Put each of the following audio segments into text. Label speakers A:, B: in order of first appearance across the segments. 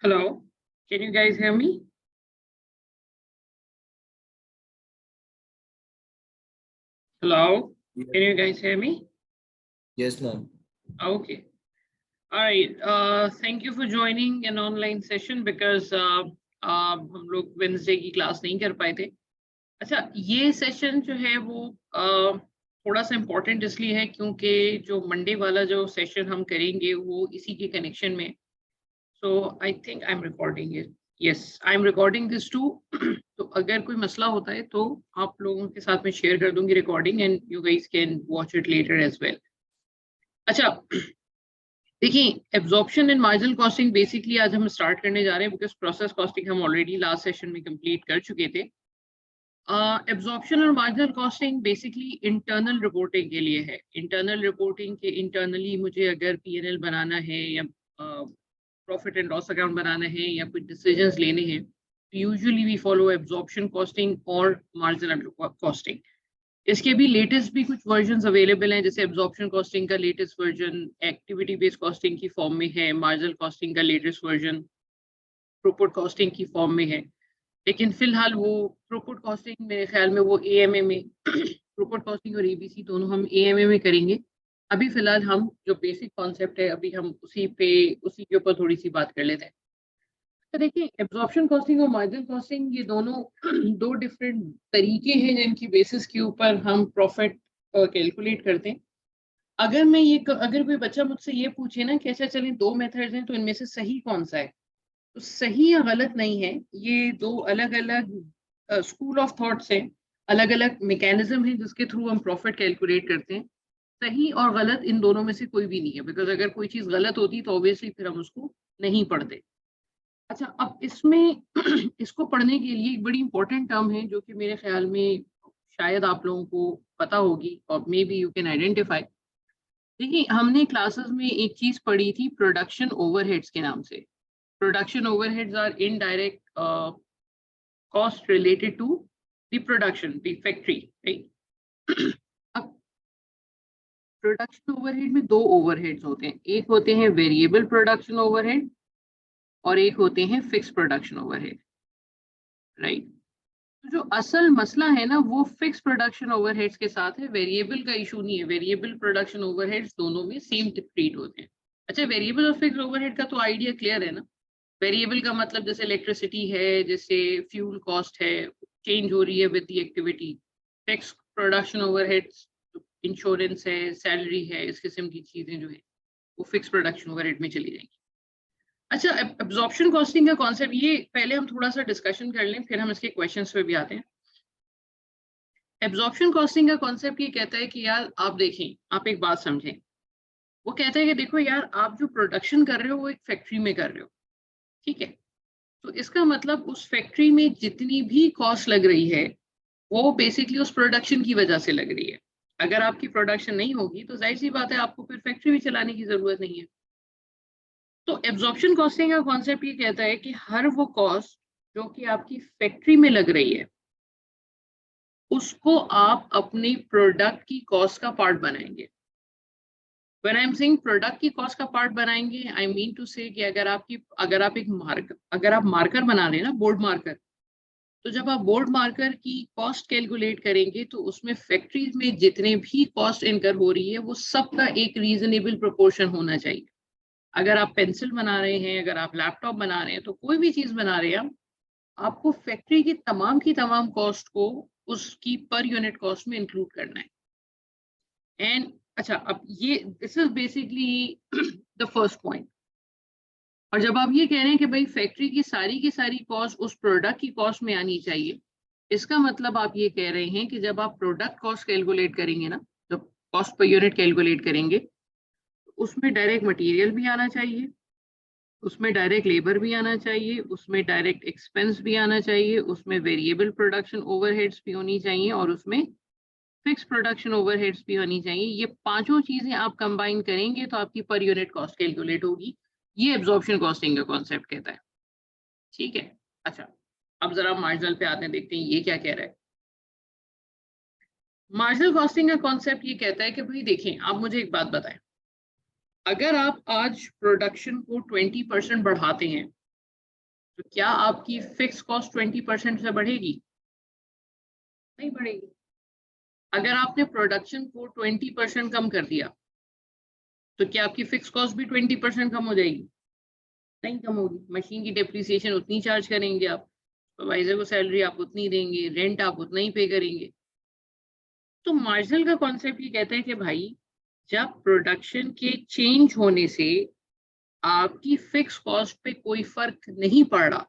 A: Hello, can you guys hear me? Hello, can you guys hear me?
B: Yes, ma'am.
A: Okay. All right. Thank you for joining an online session because हम लोग Wednesday की class नहीं कर पाए थे। अच्छा, ये सेशन जो है वो थोड़ा सा इम्पोर्टेंट इसलिए है क्योंकि जो मंडे वाला जो सेशन हम करेंगे वो इसी के कनेक्शन में। So I think I am recording it. Yes, I am recording this too. तो अगर कोई मसला होता है तो आप लोगों के साथ में शेयर कर दूंगी recording and you guys can watch it later as well. अच्छा, देखिए, absorption and marginal costing basically आज हम स्टार्ट करने जा रहे हैं बिकॉज प्रोसेस कॉस्टिंग हम ऑलरेडी लास्ट सेशन में कंप्लीट कर चुके थे। एब्जॉर्प्शन और marginal costing basically internal reporting के लिए है। इंटरनल रिपोर्टिंग के इंटरनली मुझे अगर पीएनएल बनाना है या प्रॉफिट एंड लॉस अकाउंट बनाना है या कुछ डिसीजंस लेने हैं, usually we follow absorption costing और मार्जिनल कॉस्टिंग। इसके भी लेटेस्ट भी कुछ वर्जन अवेलेबल हैं, जैसे एब्जॉर्प्शन कॉस्टिंग का latest version activity based costing की फॉर्म में है, मार्जिनल कॉस्टिंग का लेटेस्ट वर्जन थ्रूपुट कॉस्टिंग की फॉर्म में है। लेकिन फिलहाल वो थ्रूपुट कॉस्टिंग मेरे ख्याल में वो एएमए में थ्रूपुट कॉस्टिंग और एबीसी दोनों हम एएमए में करेंगे। अभी फिलहाल हम जो बेसिक कॉन्सेप्ट है अभी हम उसी के ऊपर थोड़ी सी बात कर लेते हैं। तो देखिए, एब्जॉर्प्शन कॉस्टिंग और मार्जिनल कॉस्टिंग ये दोनों दो डिफरेंट तरीके हैं जिनकी बेसिस के ऊपर हम प्रॉफिट कैलकुलेट करते हैं। अगर कोई बच्चा मुझसे ये पूछे ना कि अच्छा चलें दो मेथड्स हैं तो इनमें से सही कौन सा है, तो सही या गलत नहीं है। ये दो अलग अलग स्कूल ऑफ थॉट्स हैं, अलग अलग मैकेनिज्म है जिसके थ्रू हम प्रॉफिट कैलकुलेट करते हैं। सही और गलत इन दोनों में से कोई भी नहीं है, बिकॉज अगर कोई चीज गलत होती तो ऑब्वियसली फिर हम उसको नहीं पढ़ते। अच्छा, अब इसमें इसको पढ़ने के लिए एक बड़ी इंपॉर्टेंट टर्म है जो कि मेरे ख्याल में शायद आप लोगों को पता होगी और may be you can identify. देखिए, हमने क्लासेस में एक चीज पढ़ी थी प्रोडक्शन ओवरहेड्स के नाम से। Production overheads are indirect cost related to the production the factory, right. अब प्रोडक्शन ओवरहेड में दो ओवरहेड्स होते हैं, एक होते हैं वेरिएबल प्रोडक्शन ओवरहेड और एक होते हैं फिक्स प्रोडक्शन ओवरहेड, राइट। तो जो असल मसला है ना वो फिक्स प्रोडक्शन ओवरहेड्स के साथ है, वेरिएबल का इशू नहीं है। वेरिएबल प्रोडक्शन ओवरहेड्स दोनों में सेम ट्रीट होते हैं। अच्छा, वेरिएबल और फिक्स ओवरहेड का तो आइडिया क्लियर है ना। वेरिएबल का मतलब जैसे इलेक्ट्रिसिटी है, जैसे फ्यूल कॉस्ट है, चेंज हो रही है with the activity. Fix production overheads insurance है, सैलरी है, इस किस्म की चीजें जो है वो फिक्स प्रोडक्शन ओवरहेड में चली जाएंगी। अच्छा, एब्जॉर्प्शन कॉस्टिंग का कॉन्सेप्ट ये पहले हम थोड़ा सा डिस्कशन कर लें, फिर हम इसके क्वेश्चंस पे भी आते हैं। एब्जॉर्प्शन कॉस्टिंग का कॉन्सेप्ट ये कहता है कि यार आप देखें, आप एक बात समझें। वो कहता है कि देखो यार, आप जो प्रोडक्शन कर रहे हो वो एक फैक्ट्री में कर रहे हो, ठीक है। तो इसका मतलब उस फैक्ट्री में जितनी भी कॉस्ट लग रही है वो बेसिकली उस प्रोडक्शन की वजह से लग रही है। अगर आपकी प्रोडक्शन नहीं होगी तो जाहिर सी बात है आपको फिर फैक्ट्री भी चलाने की जरूरत नहीं है। तो एब्जॉर्प्शन कॉस्टिंग का कॉन्सेप्ट ये कहता है कि हर वो कॉस्ट जो कि आपकी फैक्ट्री में लग रही है उसको आप अपनी प्रोडक्ट की कॉस्ट का पार्ट बनाएंगे। When I'm saying प्रोडक्ट की कॉस्ट का पार्ट बनाएंगे, आई मीन टू से कि अगर आप मार्कर बना रहे हैं ना, बोर्ड मार्कर, तो जब आप बोर्ड मार्कर की कॉस्ट कैलकुलेट करेंगे तो उसमें फैक्ट्रीज में जितने भी कॉस्ट इनकर हो रही है वो सबका एक रीजनेबल प्रोपोर्शन होना चाहिए। अगर आप पेंसिल बना रहे हैं, अगर आप लैपटॉप बना रहे हैं, तो कोई भी चीज बना रहे हैं आपको फैक्ट्री की तमाम कॉस्ट को उसकी पर यूनिट कॉस्ट में इंक्लूड करना है। एंड अच्छा, अब ये this is basically the first point. और जब आप ये कह रहे हैं कि भाई फैक्ट्री की सारी कॉस्ट उस प्रोडक्ट की कॉस्ट में आनी चाहिए, इसका मतलब आप ये कह रहे हैं कि जब आप प्रोडक्ट कॉस्ट कैलकुलेट करेंगे ना, जब कॉस्ट पर यूनिट कैलकुलेट करेंगे, उसमें डायरेक्ट मटेरियल भी आना चाहिए, उसमें डायरेक्ट लेबर भी आना चाहिए, उसमें डायरेक्ट एक्सपेंस भी आना चाहिए, उसमें वेरिएबल प्रोडक्शन ओवरहेड्स भी होनी चाहिए और उसमें फिक्स प्रोडक्शन ओवरहेड्स भी होनी चाहिए। ये पांचों चीजें आप कंबाइन करेंगे तो आपकी पर यूनिट कॉस्ट कैलकुलेट होगी। ये एब्जॉर्प्शन कॉस्टिंग का कॉन्सेप्ट कहता है, ठीक है। अच्छा, अब जरा मार्जिनल पे आते हैं, देखते हैं ये क्या कह रहा है। मार्जिनल कॉस्टिंग का कॉन्सेप्ट ये कहता है कि भाई देखें, आप मुझे एक बात बताएं, अगर आप आज प्रोडक्शन को 20% बढ़ाते हैं तो क्या आपकी फिक्स कॉस्ट 20% से बढ़ेगी? नहीं बढ़ेगी। अगर आपने प्रोडक्शन को 20% कम कर दिया तो क्या आपकी फिक्स कॉस्ट भी 20% कम हो जाएगी? नहीं कम होगी। मशीन की डेप्रिसिएशन उतनी चार्ज करेंगे आप, सुपरवाइजर को सैलरी आप उतनी देंगे, रेंट आप उतना ही पे करेंगे। तो मार्जिनल का कॉन्सेप्ट ये कहता है कि भाई जब प्रोडक्शन के चेंज होने से आपकी फिक्स कॉस्ट पे कोई फर्क नहीं पड़ रहा,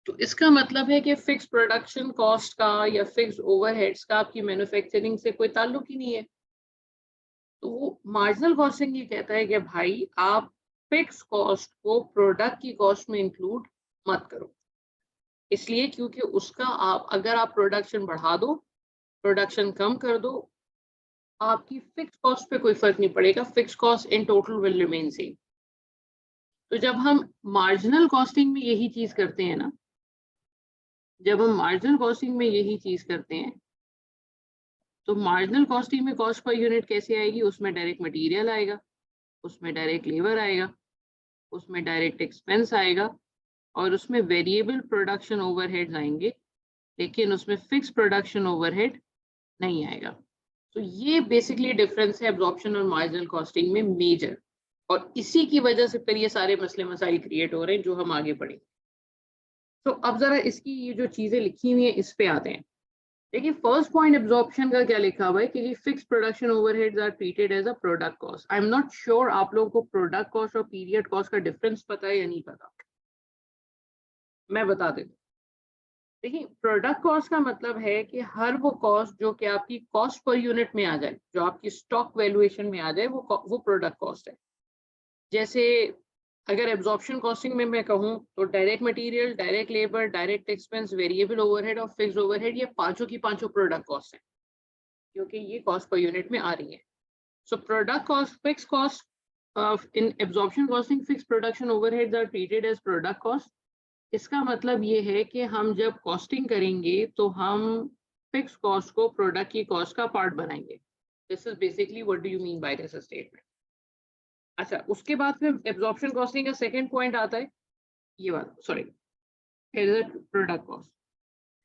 A: तो इसका मतलब है कि फिक्स प्रोडक्शन कॉस्ट का या फिक्स ओवरहेड्स का आपकी मैन्युफैक्चरिंग से कोई ताल्लुक ही नहीं है। तो वो मार्जिनल कॉस्टिंग ये कहता है कि भाई आप फिक्स कॉस्ट को प्रोडक्ट की कॉस्ट में इंक्लूड मत करो। इसलिए क्योंकि उसका आप अगर आप प्रोडक्शन बढ़ा दो, प्रोडक्शन कम कर दो, आपकी फिक्स कॉस्ट पे कोई फर्क नहीं पड़ेगा, fix cost in total will remain same. तो जब हम मार्जिनल कॉस्टिंग में यही चीज करते हैं ना, जब हम मार्जिनल कॉस्टिंग में यही चीज करते हैं, तो मार्जिनल कॉस्टिंग में कॉस्ट पर यूनिट कैसे आएगी? उसमें डायरेक्ट मटेरियल आएगा, उसमें डायरेक्ट लेबर आएगा, उसमें डायरेक्ट एक्सपेंस आएगा, और उसमें वेरिएबल प्रोडक्शन ओवरहेड्स आएंगे, लेकिन उसमें फिक्स प्रोडक्शन ओवरहेड नहीं आएगा। तो ये बेसिकली डिफरेंस है एब्जॉर्प्शन और मार्जिनल कॉस्टिंग में मेजर, और इसी की वजह से फिर ये सारे मसले मसाइल क्रिएट हो रहे हैं जो हम आगे पढ़ेंगे। तो अब जरा इसकी ये जो चीजें लिखी हुई हैं इस पे आते हैं। देखिए फर्स्ट पॉइंट एब्जॉर्प्शन का क्या लिखा हुआ है कि fix production overheads are treated as a product cost. I am not sure आप लोगों को प्रोडक्ट कॉस्ट और पीरियड कॉस्ट का डिफरेंस पता है या नहीं पता, मैं बता देता हूँ। देखिए प्रोडक्ट कॉस्ट का मतलब है कि हर वो कॉस्ट जो कि आपकी कॉस्ट पर यूनिट में आ जाए, जो आपकी स्टॉक वैल्यूएशन में आ जाए, वो प्रोडक्ट कॉस्ट है। जैसे अगर एब्जॉर्प्शन कॉस्टिंग में मैं कहूँ तो direct material, direct labour, direct expense, variable overhead और फिक्स्ड ओवरहेड, ये पांचों की पांचों प्रोडक्ट कॉस्ट है क्योंकि ये कॉस्ट पर यूनिट में आ रही है। So product cost, fix cost in absorption costing, fix production overheads are treated as product cost. इसका मतलब ये है कि हम जब कॉस्टिंग करेंगे तो हम फिक्स कॉस्ट को प्रोडक्ट की कॉस्ट का पार्ट बनाएंगे। This is basically what do you mean by this statement. अच्छा, उसके बाद फिर एब्जॉर्प्शन कॉस्टिंग का सेकंड पॉइंट आता है ये वाला, सॉरी, प्रोडक्ट कॉस्ट।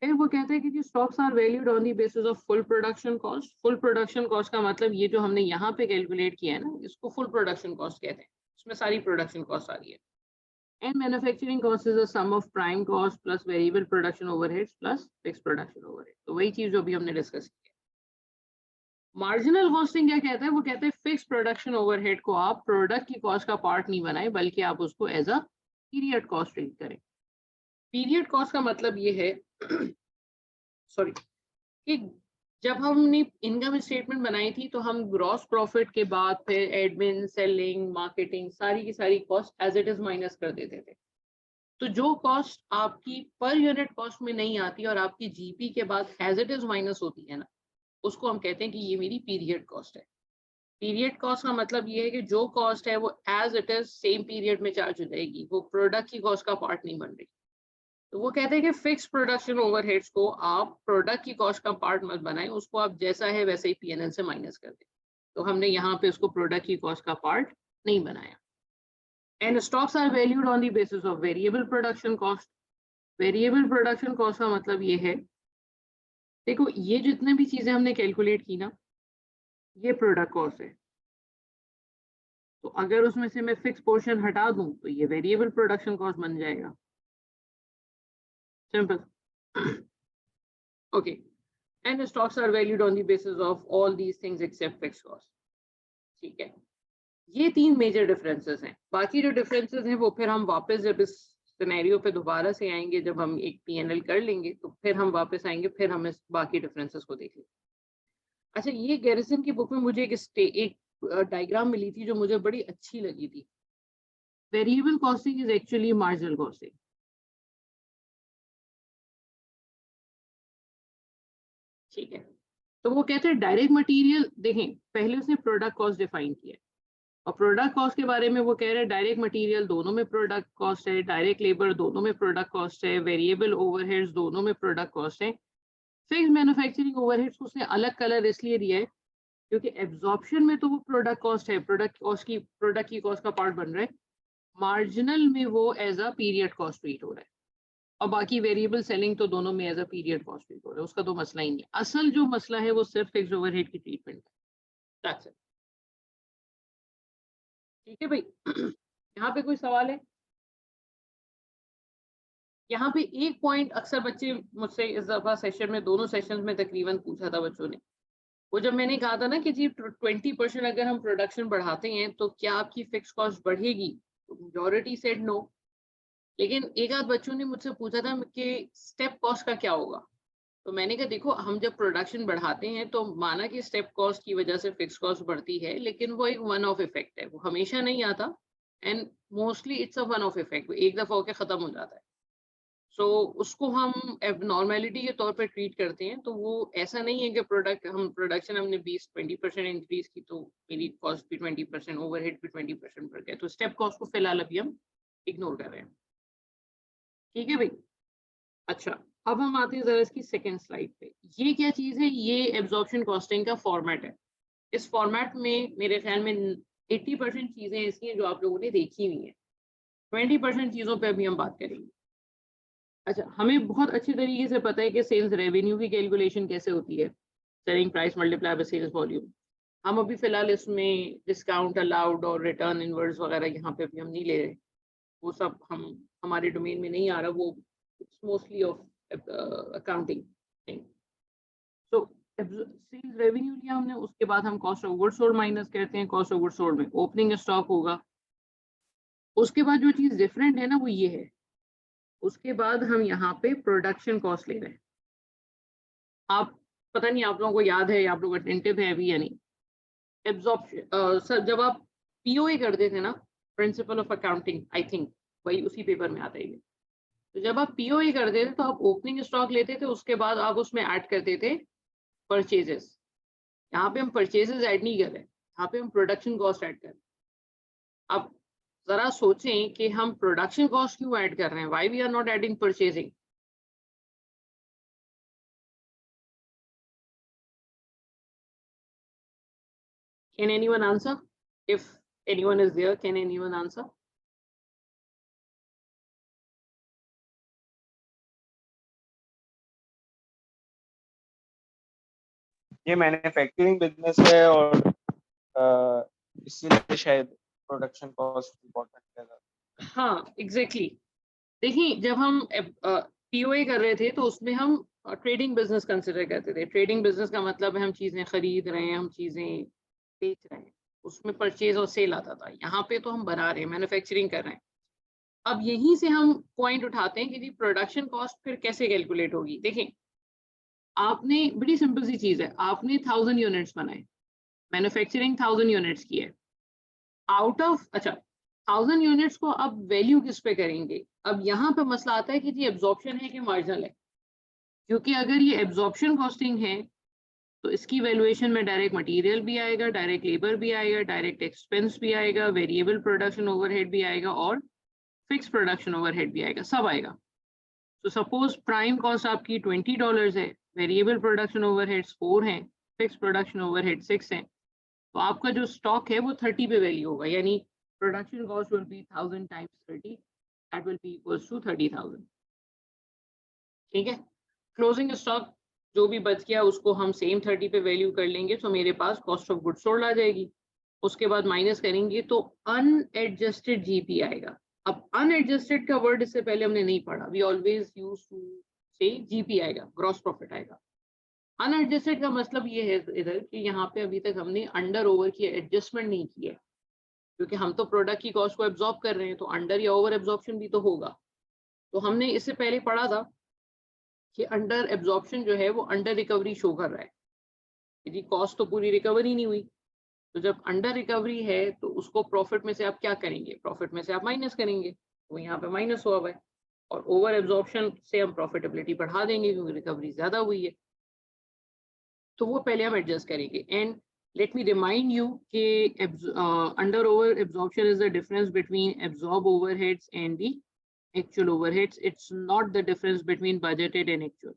A: फिर वो कहते हैं कि stocks are valued on the basis of full production cost. Full production cost का मतलब ये जो हमने यहाँ पे कैलकुलेट किया है ना, इसको फुल प्रोडक्शन कॉस्ट कहते हैं। इसमें सारी प्रोडक्शन कॉस्ट आ रही है। And manufacturing cost is a sum of prime cost plus variable production overheads plus fixed production overhead. तो वही चीज जो अभी हमने डिस्कस की है। मार्जिनल कॉस्टिंग क्या कहता है? वो कहते हैं फिक्स प्रोडक्शन ओवरहेड को आप प्रोडक्ट की कॉस्ट का पार्ट नहीं बनाए, बल्कि आप उसको as a period cost treat करें। पीरियड कॉस्ट का मतलब ये है सॉरी, कि जब हमने इनकम स्टेटमेंट बनाई थी तो हम ग्रॉस प्रॉफिट के बाद फिर एडमिन, सेलिंग, मार्केटिंग, सारी की सारी cost as it is minus कर देते थे। तो जो कॉस्ट आपकी पर यूनिट कॉस्ट में नहीं आती और आपकी जीपी के बाद एज इट इज माइनस होती है ना, उसको हम कहते हैं कि ये मेरी पीरियड कॉस्ट है। पीरियड कॉस्ट का मतलब ये है कि जो कॉस्ट है वो as it is same period में चार्ज हो जाएगी, वो प्रोडक्ट की कॉस्ट का पार्ट नहीं बन रही। तो वो कहते हैं कि फिक्स प्रोडक्शन ओवरहेड्स को आप प्रोडक्ट की कॉस्ट का पार्ट मत बनाएं, उसको आप जैसा है वैसे ही पीएनएल से माइनस कर दें। तो हमने यहाँ पे उसको प्रोडक्ट की कॉस्ट का पार्ट नहीं बनाया। And stocks are valued on the basis of variable production cost. Variable production cost का मतलब ये है, देखो ये जितने भी चीजें हमने कैलकुलेट की ना, ये प्रोडक्ट कॉस्ट है। तो अगर उसमें से मैं फिक्स पोर्शन हटा दूं तो ये वेरिएबल प्रोडक्शन कॉस्ट बन जाएगा। Simple. Okay, and stocks are valued on the basis of all these things except fix cost. ठीक है, ये तीन मेजर डिफरेंसेस हैं। बाकी जो डिफरेंसेस हैं वो फिर हम वापस जब इस सिनेरियो पे दोबारा से आएंगे, जब हम एक पीएनएल कर लेंगे तो फिर हम वापस आएंगे, फिर हम इस बाकी डिफरेंसेस को देखेंगे। अच्छा, ये गैरिसन की बुक में मुझे एक डायग्राम मिली थी जो मुझे बड़ी अच्छी लगी थी। Variable costing is actually marginal costing. ठीक है, तो वो कहते हैं डायरेक्ट मटेरियल, देखें पहले उसने प्रोडक्ट कॉस्ट डिफाइन किया और प्रोडक्ट कॉस्ट के बारे में वो कह रहे हैं डायरेक्ट मटेरियल दोनों में प्रोडक्ट कॉस्ट है, डायरेक्ट लेबर दोनों में प्रोडक्ट कॉस्ट है, वेरिएबल ओवरहेड्स दोनों में प्रोडक्ट कॉस्ट है। फिक्स मैन्युफैक्चरिंग ओवरहेड्स को उसने अलग कलर इसलिए दिया है क्योंकि एब्जॉर्प्शन में तो वो प्रोडक्ट कॉस्ट है, प्रोडक्ट की कॉस्ट का पार्ट बन रहा है। मार्जिनल में वो as a period cost treat हो रहा है, और बाकी वेरिएबल सेलिंग तो दोनों में as a period cost treat हो रहा है, उसका तो मसला ही नहीं है। असल जो मसला है वो सिर्फ फिक्स्ड ओवरहेड की ट्रीटमेंट है। That's it. ठीक है भाई। यहाँ पे कोई सवाल है? यहाँ पे एक पॉइंट अक्सर बच्चे मुझसे इस दफा सेशन में, दोनों सेशन में तकरीबन पूछा था बच्चों ने, वो जब मैंने कहा था ना कि जी 20% अगर हम प्रोडक्शन बढ़ाते हैं तो क्या आपकी फिक्स कॉस्ट बढ़ेगी, तो मेजॉरिटी सेड नो। लेकिन एक आध बच्चों ने मुझसे पूछा था कि स्टेप कॉस्ट का क्या होगा, तो मैंने कहा देखो हम जब प्रोडक्शन बढ़ाते हैं तो माना कि स्टेप कॉस्ट की वजह से फिक्स कॉस्ट बढ़ती है, लेकिन वो एक वन ऑफ इफेक्ट है, वो हमेशा नहीं आता, and mostly it's a one of effect, एक दफा होकर खत्म हो जाता है। सो उसको हम एबनॉर्मेलिटी के तौर पे ट्रीट करते हैं। तो वो ऐसा नहीं है कि प्रोडक्शन हमने 20-20% इंक्रीज की तो मेरी कॉस्ट भी 20%, ओवरहेड भी 20% बढ़ गया, तो स्टेप कॉस्ट को फिलहाल अभी हम इग्नोर कर रहे हैं। ठीक है भाई। अच्छा, अब हम आते हैं जरा इसकी सेकंड स्लाइड पे। ये क्या चीज है? ये एब्जॉर्प्शन कॉस्टिंग का फॉर्मेट है। इस फॉर्मेट में मेरे ख्याल में 80% चीजें ऐसी हैं जो आप लोगों ने देखी हुई हैं, 20% चीजों पे अभी हम बात करेंगे। अच्छा, हमें बहुत अच्छी तरीके से पता है कि सेल्स रेवेन्यू की कैलकुलेशन कैसे होती है, selling price multiply by sales volume. हम अभी फिलहाल इसमें डिस्काउंट अलाउड और रिटर्न इनवर्स वगैरह यहाँ पे भी हम नहीं ले रहे, वो सब हम हमारे डोमेन में नहीं आ रहा, वो it's mostly of accounting thing. So sales revenue लिया हमने, उसके बाद हम cost of goods sold minus करते हैं। कॉस्ट ऑफ गुड्स सोल्ड में ओपनिंग स्टॉक होगा। उसके बाद जो चीज डिफरेंट है ना वो ये है, उसके बाद हम यहाँ पे प्रोडक्शन कॉस्ट ले रहे हैं। आप, पता नहीं आप लोगों को याद है, आप लोग अटेंटिव है अभी या नहीं। एब्जॉर्प्शन सर, जब आप पीओए करते थे ना, principle of accounting, I think वही उसी पेपर में आता है ये। तो जब आप पीओए करते थे तो आप ओपनिंग स्टॉक लेते थे, उसके बाद आप उसमें ऐड करते थे परचेजेस। यहाँ पे हम परचेजेस ऐड नहीं कर रहे, यहाँ पे हम प्रोडक्शन कॉस्ट ऐड कर रहे हैं। अब जरा सोचें कि हम प्रोडक्शन कॉस्ट क्यों ऐड कर रहे हैं, why we are not adding purchasing? Can anyone answer? If anyone is there, can anyone answer?
B: ये मैन्युफैक्चरिंग बिजनेस है और इसीलिए शायद प्रोडक्शन कॉस्ट इम्पोर्टेंट है।
A: हाँ एग्जैक्टली। देखिए, जब हम पीओए कर रहे थे तो उसमें हम ट्रेडिंग बिजनेस कंसिडर करते थे। ट्रेडिंग बिजनेस का मतलब है हम चीजें खरीद रहे हैं, हम चीजें बेच रहे हैं, उसमें परचेज और सेल आता था। यहाँ पे तो हम बना रहे हैं, मैन्युफैक्चरिंग कर रहे हैं। अब यहीं से हम पॉइंट उठाते हैं कि जी प्रोडक्शन कॉस्ट फिर कैसे कैलकुलेट होगी। देखें, आपने, बड़ी सिंपल सी चीज है, आपने 1000 यूनिट्स बनाए, मैन्युफैक्चरिंग 1000 यूनिट्स की है। आउट ऑफ, अच्छा 1000 यूनिट्स को अब वैल्यू किस पे करेंगे? अब यहाँ पे मसला आता है कि जी एब्जॉर्प्शन है कि मार्जिनल है, क्योंकि अगर ये एब्जॉर्प्शन कॉस्टिंग है तो इसकी वैल्यूएशन में डायरेक्ट मटेरियल भी आएगा, डायरेक्ट लेबर भी आएगा, डायरेक्ट एक्सपेंस भी आएगा, वेरिएबल प्रोडक्शन ओवरहेड भी आएगा और फिक्स प्रोडक्शन ओवरहेड भी आएगा, सब आएगा। तो सपोज प्राइम कॉस्ट आपकी $20 है, वेरिएबल प्रोडक्शन ओवरहेड्स 4 हैं, फिक्स प्रोडक्शन ओवरहेड 6 हैं, तो आपका जो स्टॉक है वो 30 पे वैल्यू होगा, यानी production cost will be 1000 times 30, that will be equals to 30,000। ठीक है, क्लोजिंग स्टॉक जो भी बच गया उसको हम सेम 30 पे वैल्यू कर लेंगे, तो मेरे पास कॉस्ट ऑफ गुड्स सोल्ड आ जाएगी। उसके बाद माइनस करेंगे तो अनएडजस्टेड जीपी आएगा। अब अनएडजस्टेड का वर्ड इससे पहले हमने नहीं पढ़ा, वी ऑलवेज यूज टू से जीपी आएगा, ग्रॉस प्रॉफिट आएगा। अनएडजस्टेड का मतलब ये है इधर कि यहाँ पे अभी तक हमने अंडर ओवर की एडजस्टमेंट नहीं की है, क्योंकि हम तो प्रोडक्ट की कॉस्ट को एब्जॉर्ब कर रहे हैं, तो अंडर या ओवर एब्जॉर्प्शन भी तो होगा। तो हमने इससे पहले पढ़ा था कि अंडर एब्जॉर्प्शन जो है वो अंडर रिकवरी शो कर रहा है, यदि कॉस्ट तो पूरी रिकवरी नहीं हुई। तो जब अंडर रिकवरी है तो उसको प्रॉफिट में से आप क्या करेंगे? प्रॉफिट में से आप माइनस करेंगे, तो यहाँ पे माइनस हुआ हुआ है। और ओवर एब्जॉर्प्शन से हम प्रॉफिटेबिलिटी बढ़ा देंगे क्योंकि रिकवरी ज्यादा हुई है, तो वो पहले हम एडजस्ट करेंगे। And let me remind you कि under over absorption is the difference between absorb overheads and the actual overheads. It's not the difference between budgeted and actual.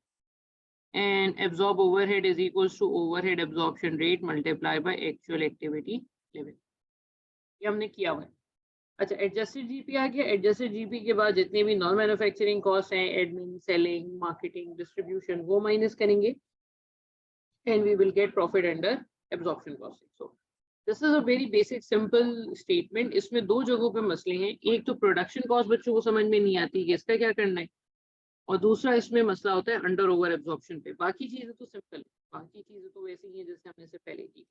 A: And absorb overhead is equals to overhead absorption rate multiplied by actual activity level. ये हमने किया हुआ है। अच्छा, adjusted GP आ गया। Adjusted GP के बाद जितने भी नॉन मैन्युफैक्चरिंग कॉस्ट हैं, एडमिन, सेलिंग, मार्केटिंग, डिस्ट्रीब्यूशन, वो माइनस करेंगे and we will get profit under absorption costing. So this is a very basic simple statement. इसमें दो जगहों पे मसले हैं, एक तो प्रोडक्शन कॉस्ट बच्चों को समझ में नहीं आती कि इसका क्या करना है, और दूसरा इसमें मसला होता है अंडर ओवर एब्जॉर्प्शन पे। बाकी चीजें तो सिंपल है, बाकी चीजें तो वैसी ही हैं जैसे हमने से पहले की।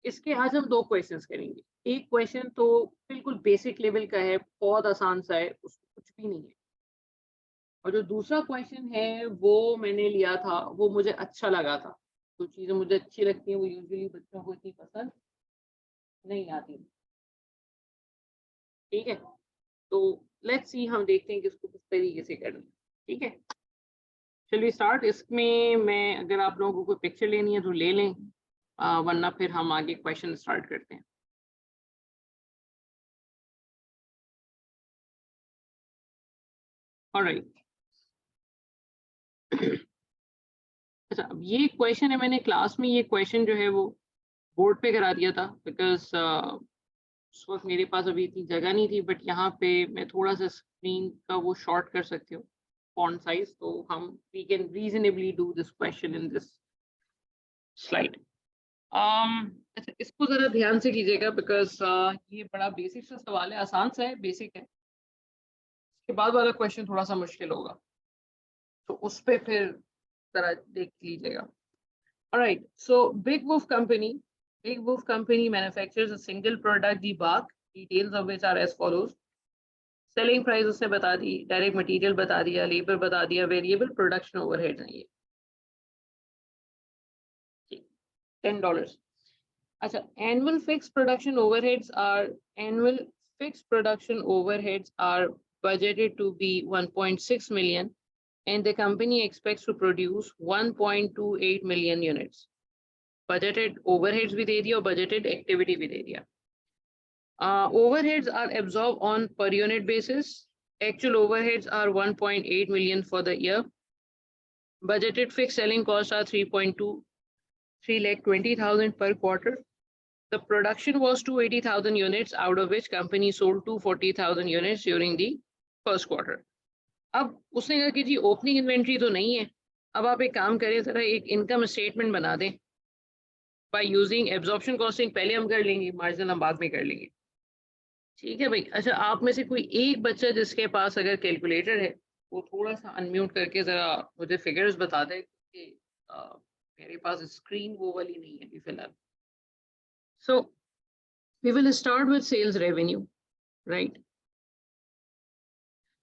A: इसके आज हम दो क्वेश्चंस करेंगे। एक क्वेश्चन तो बिल्कुल बेसिक लेवल का है, बहुत आसान सा है, उसमें कुछ भी नहीं है। और जो दूसरा क्वेश्चन है वो मैंने लिया था, वो मुझे अच्छा लगा था। जो चीजें मुझे अच्छी लगती हैं वो यूजुअली बच्चों को इतनी पसंद नहीं आती। ठीक है, तो लेट्स सी, हम देखते हैं कि इसको किस तरीके से करना है। ठीक है, चलिए स्टार्ट। इसमें मैं, अगर आप लोगों को पिक्चर लेनी है तो ले लें, वरना फिर हम आगे क्वेश्चन स्टार्ट करते हैं। ऑलराइट। अच्छा, अब ये क्वेश्चन है, मैंने क्लास में ये क्वेश्चन जो है वो बोर्ड पे करा दिया था, बिकॉज उस वक्त मेरे पास अभी इतनी जगह नहीं थी, बट यहाँ पे मैं थोड़ा सा स्क्रीन का वो शॉर्ट कर सकती हूँ फॉन्ट साइज, तो हम we can reasonably do this question in this slide. अच्छा, इसको जरा ध्यान से कीजिएगा, बिकॉज ये बड़ा बेसिक सा सवाल है, आसान सा है, बेसिक है। इसके बाद वाला क्वेश्चन थोड़ा सा मुश्किल होगा, तो उस पे फिर जरा देख लीजिएगा। Alright, so Big Wolf Company manufactures a single product, the bark, details of which are as follows. Selling price उसने बता दी, direct material बता दिया, labor बता दिया, variable production overheads हैं ये $10. अच्छा, annual fixed production overheads are budgeted to be 1.6 million, and the company expects to produce 1.28 million units. Budgeted overheads भी दे दिया और budgeted activity भी दे दिया। Overheads are absorbed on per unit basis. Actual overheads are 1.8 million for the year. Budgeted fixed selling costs are 3,20,000 per quarter. The production was 280,000 units, out of which company sold 240,000 units during the first quarter. अब उसने कहा कि जी opening inventory तो नहीं है, अब आप एक काम करें, जरा एक इनकम स्टेटमेंट बना दें बाय यूजिंग एब्जॉर्प्शन कॉस्टिंग। पहले हम कर लेंगे, मार्जिनल हम बाद में कर लेंगे। ठीक है भाई। अच्छा, आप में से कोई एक बच्चा जिसके पास अगर कैलकुलेटर है, वो थोड़ा सा अनम्यूट करके जरा मुझे फिगर्स बता दे कि मेरे पास स्क्रीन वो वाली नहीं है अभी फिलहाल। So we will start with sales revenue, right.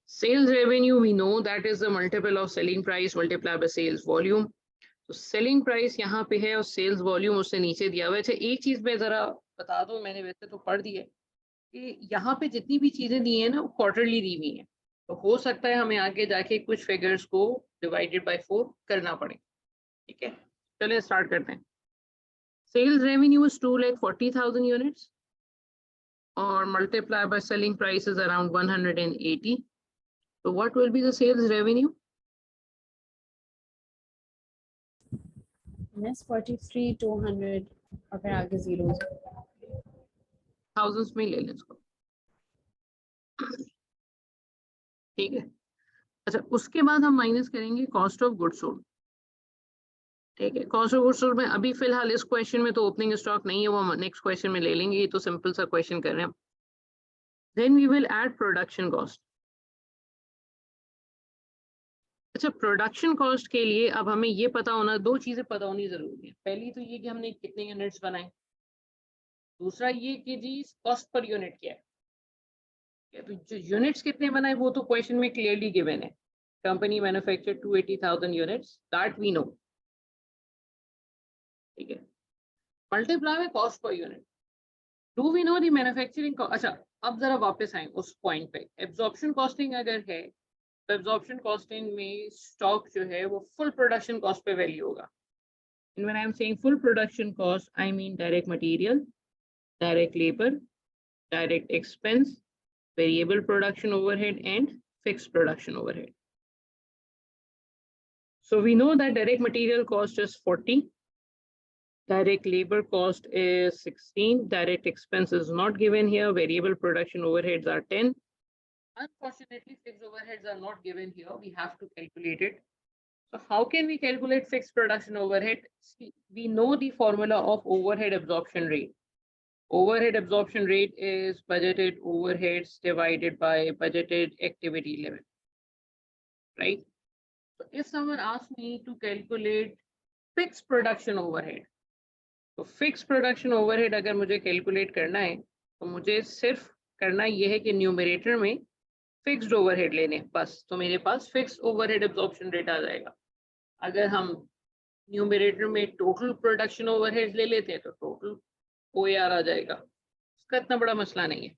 A: Sales revenue we know that is the multiple of selling price multiply by sales volume. तो सेलिंग प्राइस यहाँ पे है और सेल्स वॉल्यूम उससे नीचे दिया हुआ है। अच्छा, एक चीज मैं जरा बता दूं, मैंने वैसे तो पढ़ दी है कि यहाँ पे जितनी भी चीजें दी हैं ना वो क्वार्टरली दी हुई हैं, तो हो सकता है हमें आगे जाके कुछ फिगर्स को डिवाइडेड बाय 4 करना पड़े। ठीक है, चलिए स्टार्ट करते हैं। सेल्स रेवेन्यू इज 2,40,000 यूनिट्स और multiply by selling price is around 180। तो what will be the sales revenue?
C: Yes, 43,200 अगर आगे zeros
A: थाउजेंड्स में ले लें इसको। ठीक है। अच्छा, उसके बाद हम माइनस करेंगे कॉस्ट ऑफ गुड्स सोल्ड। ठीक है, कॉस्ट ऑफ गुड्स सोल्ड में अभी फिलहाल इस क्वेश्चन में तो ओपनिंग स्टॉक नहीं है, वो हम नेक्स्ट क्वेश्चन में ले लेंगे, ये तो सिंपल सा क्वेश्चन कर रहे हैं। Then we will add production cost. अच्छा, प्रोडक्शन कॉस्ट के लिए अब हमें ये पता होना, दो चीजें पता होनी जरूरी है। पहली तो ये कि हमने कितने यूनिट्स बनाए, दूसरा ये कि जी कॉस्ट पर यूनिट क्या है। तो जो यूनिट्स कितने बनाए वो तो क्वेश्चन में क्लियरली गिवन है। Company manufacture 280,000 units, that we know. ठीक है, मल्टीप्लाई में cost per unit. Do we know the manufacturing. अच्छा, अब जरा वापस आए उस पॉइंट पे। एब्जॉर्प्शन कॉस्टिंग अगर है तो एब्जॉर्प्शन कॉस्टिंग में स्टॉक जो है वो फुल प्रोडक्शन कॉस्ट पे वैल्यू होगा। And when I am saying full production cost, I mean direct material, direct labor, direct expense, variable production overhead, and fixed production overhead. So we know that direct material cost is 40, Direct labor cost is 16. Direct expense is not given here. Variable production overheads are 10. Unfortunately, fixed overheads are not given here. We have to calculate it. So how can we calculate fixed production overhead? See, we know the formula of overhead absorption rate. Overhead absorption rate is budgeted overheads divided by budgeted activity level, right? So if someone asks me to calculate fixed production overhead, तो fixed production overhead अगर मुझे calculate करना है, तो मुझे सिर्फ करना ये है कि न्यूमरेटर में फिक्स्ड ओवरहेड लेने बस, तो मेरे पास फिक्स्ड ओवरहेड एब्जॉर्प्शन रेट आ जाएगा। अगर हम न्यूमरेटर में टोटल प्रोडक्शन ओवरहेड ले लेते हैं तो टोटल OAR आ जाएगा, इसका इतना बड़ा मसला नहीं है।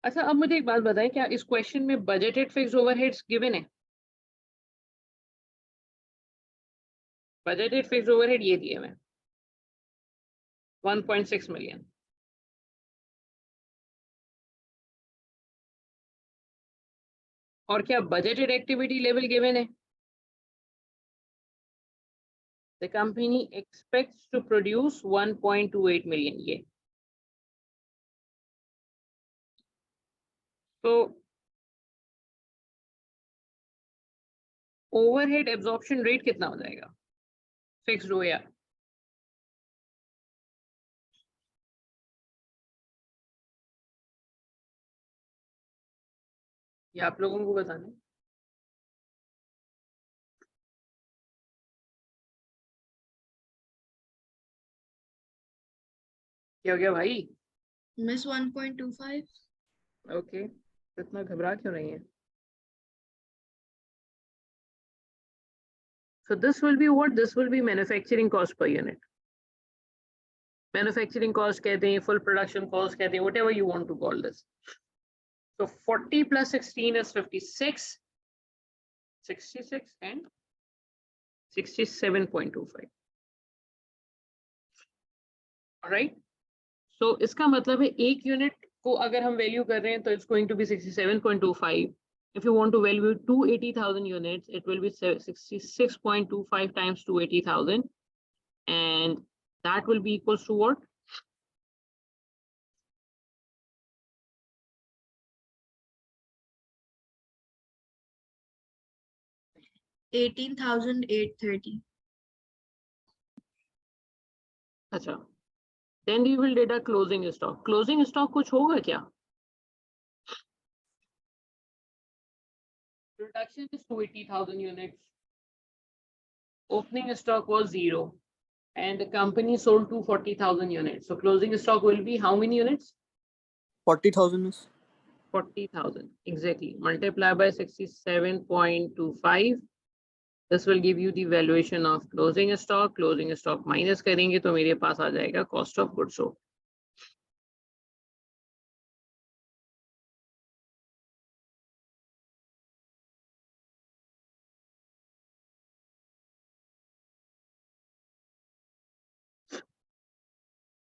A: अच्छा, अब मुझे एक बात बताएं, क्या इस क्वेश्चन में बजटेड फिक्स्ड ओवरहेड्स गिवन है? बजटेड फिक्स्ड ओवरहेड ये दिए मैं 1.6 मिलियन। और क्या बजटेड एक्टिविटी लेवल गिवन है? The company expects to produce 1.28 million ये। तो ओवरहेड एब्जॉर्प्शन रेट कितना हो जाएगा फिक्स्ड OAR? ये आप लोगों को बताना है। क्या हो गया भाई?
C: Miss 1.25.
A: ओके, इतना घबरा क्यों रही है? So this will be what? This will be manufacturing cost per unit. Manufacturing cost कहते हैं, full production cost कहते हैं, whatever you want to call this. So 40 plus 16 is 56. 66 and 67.25. All right. So इसका मतलब है एक यूनिट को अगर हम वैल्यू कर रहे हैं तो it's going to be 67.25. If you want to value 280,000 units, it will be 66.25 times 280,000, and that will be equals to what?
C: 18,830.
A: अच्छा, then we will deduct closing stock. Closing stock कुछ होगा क्या? Production is 280,000 units. Opening stock was 0, and the company sold 240,000 units. So closing stock will be how many units?
B: 40,000 is
A: 40,000 exactly. Multiply by 67.25. This will give you the valuation of closing stock. Closing stock minus करेंगे तो मेरे पास आ जाएगा cost of goods sold.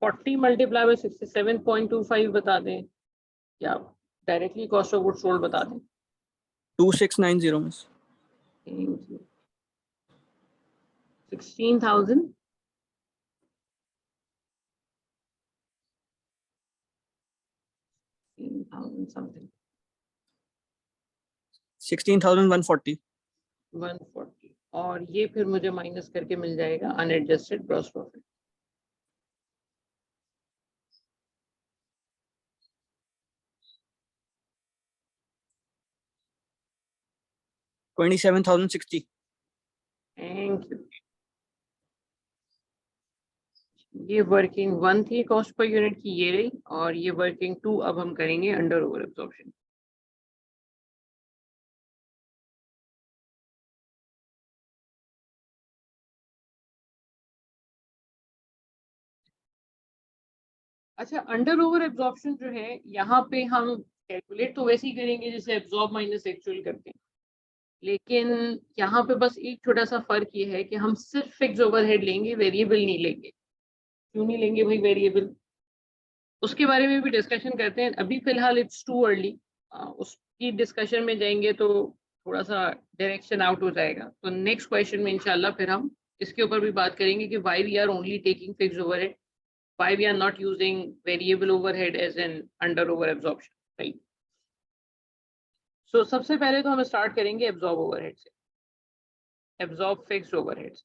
A: $40 multiply by 67.25 बता दें या directly cost of goods sold बता दें?
B: 2690 miss.
A: 16,000 something
B: 16,140.
A: 140, और ये फिर मुझे माइनस करके मिल जाएगा unadjusted gross profit.
B: $27,060.
A: Thank you. ये वर्किंग 1 थी कॉस्ट पर यूनिट की, ये रही, और ये वर्किंग 2 अब हम करेंगे अंडर ओवर एब्जॉर्प्शन। अच्छा, अंडर ओवर एब्जॉर्प्शन जो है यहाँ पे हम कैलकुलेट तो वैसे ही करेंगे जैसे एब्जॉर्ब माइनस एक्चुअल करते हैं, लेकिन यहाँ पे बस एक छोटा सा फर्क ये है कि हम सिर्फ फिक्स ओवरहेड लेंगे, वेरिएबल नहीं लेंगे। क्यों नहीं लेंगे भाई वेरिएबल? उसके बारे में भी डिस्कशन करते हैं, अभी फिलहाल इट्स टू अर्ली। उसकी डिस्कशन में जाएंगे तो थोड़ा सा डायरेक्शन आउट हो जाएगा, तो नेक्स्ट क्वेश्चन में इंशाल्लाह फिर हम इसके ऊपर भी बात करेंगे कि why we are only taking fixed overhead, why we are not using variable overhead as an under over absorption, right? So सबसे पहले तो हम स्टार्ट करेंगे absorb overhead से, absorb fixed overheads.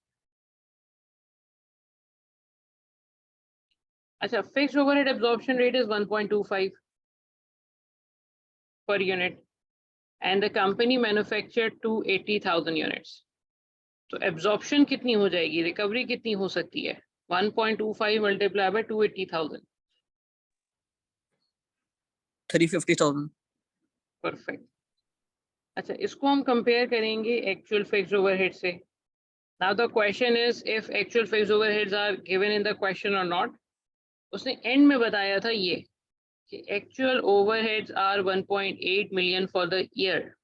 A: अच्छा, fixed overhead absorption rate is 1.25 per unit and the company manufactured 280,000 units. तो absorption कितनी हो जाएगी, रिकवरी कितनी हो सकती है? 1.25 multiplied by 280,000.
D: 350,000.
A: Perfect. अच्छा, इसको हम कंपेयर करेंगे actual fixed overhead से. Now the question is if actual fixed overheads are given in the question or not. उसने end में बताया था ये कि actual overheads are 1.8 million for the year.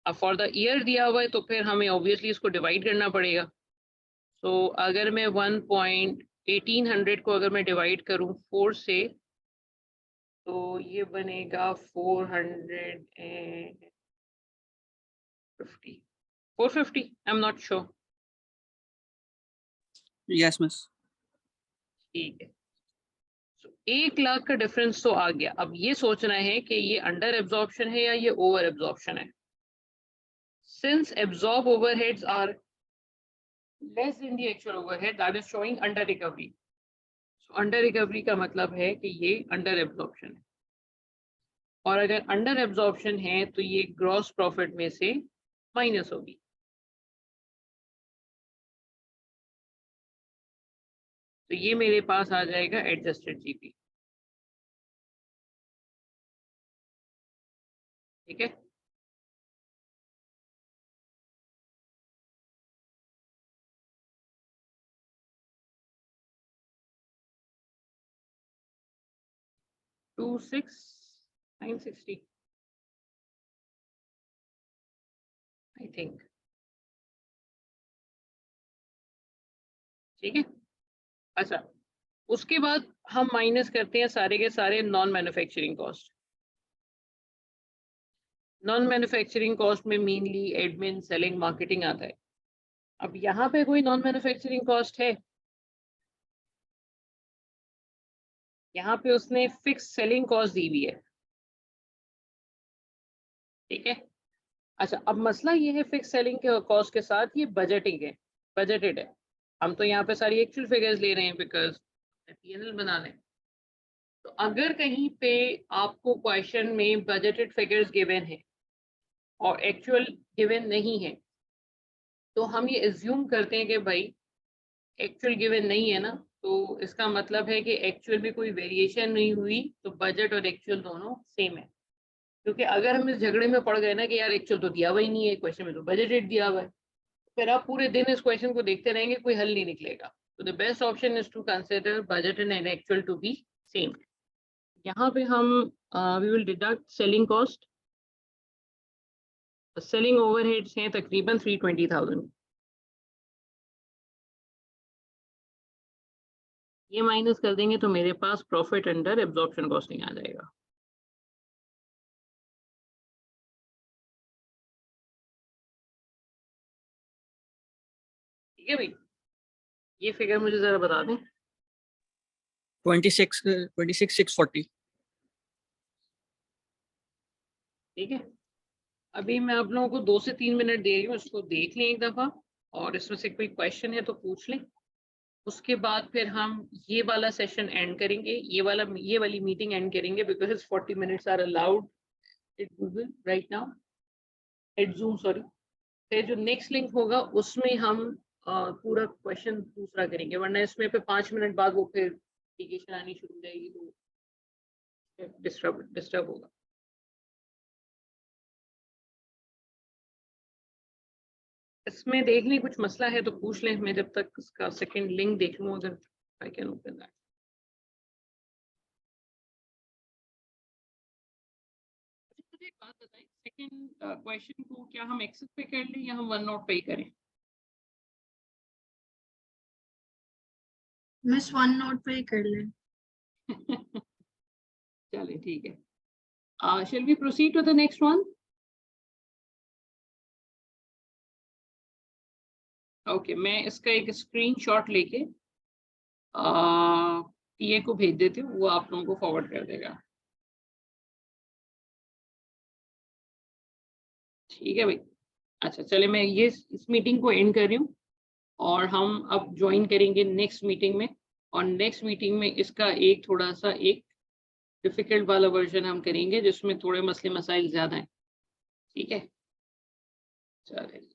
A: अब for the year दिया हुआ है तो फिर हमें obviously इसको divide करना पड़ेगा. तो अगर मैं 1.1800 को अगर मैं divide करूं 4 से तो ये बनेगा 450. I'm not sure.
D: Yes, miss.
A: ठीक है. So 1 लाख का डिफरेंस तो आ गया. अब ये सोचना है कि ये अंडर एब्जॉर्प्शन है या ये ओवर एब्जॉर्प्शन है. Since absorb overheads are less than the actual overhead, that is showing under recovery. So under recovery का मतलब है कि ये अंडर एब्जॉर्प्शन है. और अगर अंडर एब्जॉर्प्शन है तो ये ग्रॉस प्रॉफिट में से माइनस होगी. तो ये मेरे पास आ जाएगा एडजस्टेड जीपी. ठीक है. To 6,960 I think. ठीक है. अच्छा, उसके बाद हम माइनस करते हैं सारे के सारे non manufacturing cost. Non manufacturing cost में मेनली एडमिन, सेलिंग, मार्केटिंग आता है. अब यहाँ पे कोई नॉन मैन्युफैक्चरिंग कॉस्ट है? यहाँ पे उसने फिक्स सेलिंग कॉस्ट दी हुई है. ठीक है. अच्छा, अब मसला ये है फिक्स सेलिंग के कॉस्ट के साथ ये बजटिंग है, बजटेड है. हम तो यहाँ पे सारी एक्चुअल फिगर्स ले रहे हैं बिकॉज पीएनएल बना रहे हैं. तो अगर कहीं पे आपको क्वेश्चन में बजटेड फिगर्स गिवन है और एक्चुअल गिवन नहीं है तो हम ये एज्यूम करते हैं कि भाई एक्चुअल गिवन नहीं है ना, तो इसका मतलब है कि एक्चुअल में कोई वेरिएशन नहीं हुई तो बजट और एक्चुअल दोनों सेम है. क्योंकि अगर हम इस झगड़े में पड़ गए ना कि यार एक्चुअल तो दिया हुआ ही नहीं है क्वेश्चन में, तो बजटेड दिया हुआ है, फिर आप पूरे दिन इस क्वेश्चन को देखते रहेंगे, कोई हल नहीं निकलेगा. तो the best option is to consider budget and actual to be same. यहाँ पे हम we will deduct selling cost. Selling overheads हैं तकरीबन 320,000. ये माइनस कर देंगे तो मेरे पास प्रॉफिट अंडर एब्जॉर्प्शन कॉस्टिंग आ जाएगा. ठीक है भाई, ये फिगर मुझे जरा बता दें.
D: 26,640.
A: ठीक है. अभी मैं आप लोगों को 2 से 3 मिनट दे रही हूँ, इसको देख लें एक दफा और इसमें से कोई क्वेश्चन है तो पूछ लें. उसके बाद फिर हम ये वाला सेशन एंड करेंगे, ये वाली मीटिंग एंड करेंगे because 40 minutes are allowed at Google right now, at Zoom sorry. फिर जो नेक्स्ट लिंक होगा उसमें हम पूरा क्वेश्चन दूसरा करेंगे, वरना इसमें फिर 5 मिनट बाद वो फिर एप्लीकेशन आनी शुरू हो जाएगी तो डिस्टर्ब होगा. इसमें देख लें कुछ मसला है तो पूछ लें, मैं जब तक इसका सेकंड लिंक देख लूँ अगर आई कैन ओपन दैट. मुझे एक बात बताएं, सेकंड क्वेश्चन को क्या हम एक्सेस पे कर लें या हम वन नोट पे करें?
C: मिस वन नोट पे ही कर ले.
A: चलिए ठीक है. Shall we proceed to the next one? Okay, मैं इसका एक स्क्रीनशॉट लेके टीए को भेज देती हूँ, वो आप लोगों को फॉरवर्ड कर देगा। ठीक है भाई। अच्छा चले, मैं ये इस मीटिंग को एंड कर रही हूँ और हम अब ज्वाइन करेंगे नेक्स्ट मीटिंग में। और नेक्स्ट मीटिंग में इसका एक थोड़ा सा एक डिफिकल्ट वाला वर्जन हम करेंगे जिसमें थोड़े मसले मसाइल ज्यादा हैं। ठीक है, चले।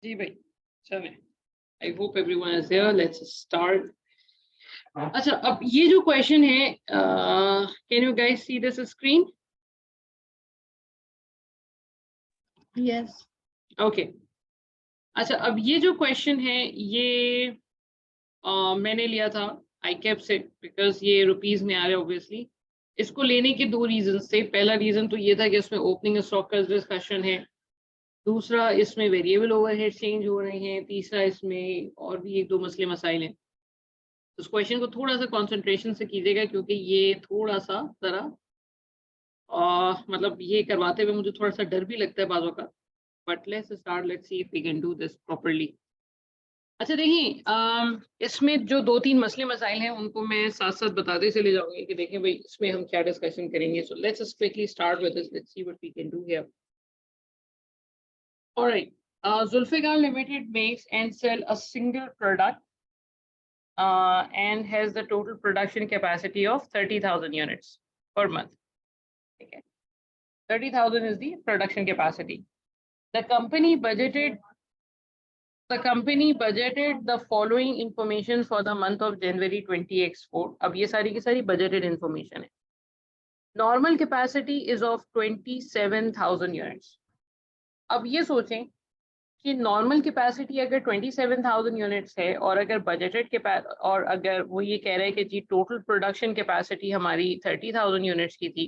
A: जी भाई, चले। I hope everyone is here, let's start. अच्छा, अब ये जो क्वेश्चन है, can you guys see this screen?
C: Yes.
A: Okay. अच्छा, अब ये जो क्वेश्चन है ये मैंने लिया था आईकैप से, बिकॉज ये रुपीस में आ रहा है ऑब्वियसली। इसको लेने के दो रीजन थे। पहला रीजन तो ये था कि इसमें ओपनिंग स्टॉक का डिस्कशन है, दूसरा इसमें वेरिएबल ओवरहेड चेंज हो रहे हैं, तीसरा इसमें और भी एक दो मसले मसाइल हैं। तो इस क्वेश्चन को थोड़ा सा कंसंट्रेशन से कीजिएगा क्योंकि ये थोड़ा सा जरा मतलब ये करवाते हुए मुझे थोड़ा सा डर भी लगता है बाजों का। But let's start, let's see if we can do this properly. अच्छा देखिए, इसमें जो दो तीन मसले मसाइल हैं उनको मैं साथ साथ बताते चले जाऊंगी कि देखें भाई इसमें हम क्या डिस्कशन करेंगे। So let's quickly start with this, let's see what we can do here. Alright, Zulfikar Limited makes and sell a single product and has the total production capacity of 30,000 units per month. Okay, 30,000 is the production capacity. The company budgeted the following information for the month of January 20 export. अब ये सारी की सारी budgeted information है. Normal capacity is of 27,000 units. अब ये सोचें कि नॉर्मल कैपेसिटी अगर 27,000 यूनिट्स है और अगर बजटेड और अगर वो ये कह रहे हैं कि जी टोटल प्रोडक्शन कैपेसिटी हमारी 30,000 यूनिट्स की थी,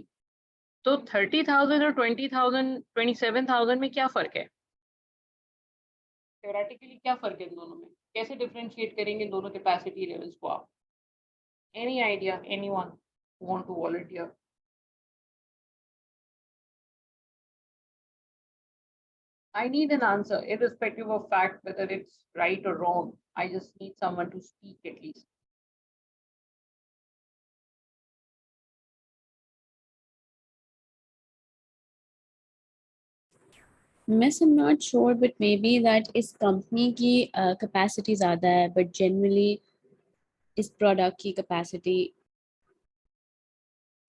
A: तो 30,000 और 20,000 27,000 में क्या फ़र्क है? थ्योरेटिकली क्या फ़र्क है इन दोनों में? कैसे डिफरेंशिएट करेंगे दोनों कैपेसिटी लेवल्स को आप? Any idea, anyone want to volunteer? I need an answer, irrespective of fact, whether it's right or wrong. I just need someone to speak at least.
C: Miss, I'm not sure, but maybe that इस company की capacity ज़्यादा है, but generally इस product की capacity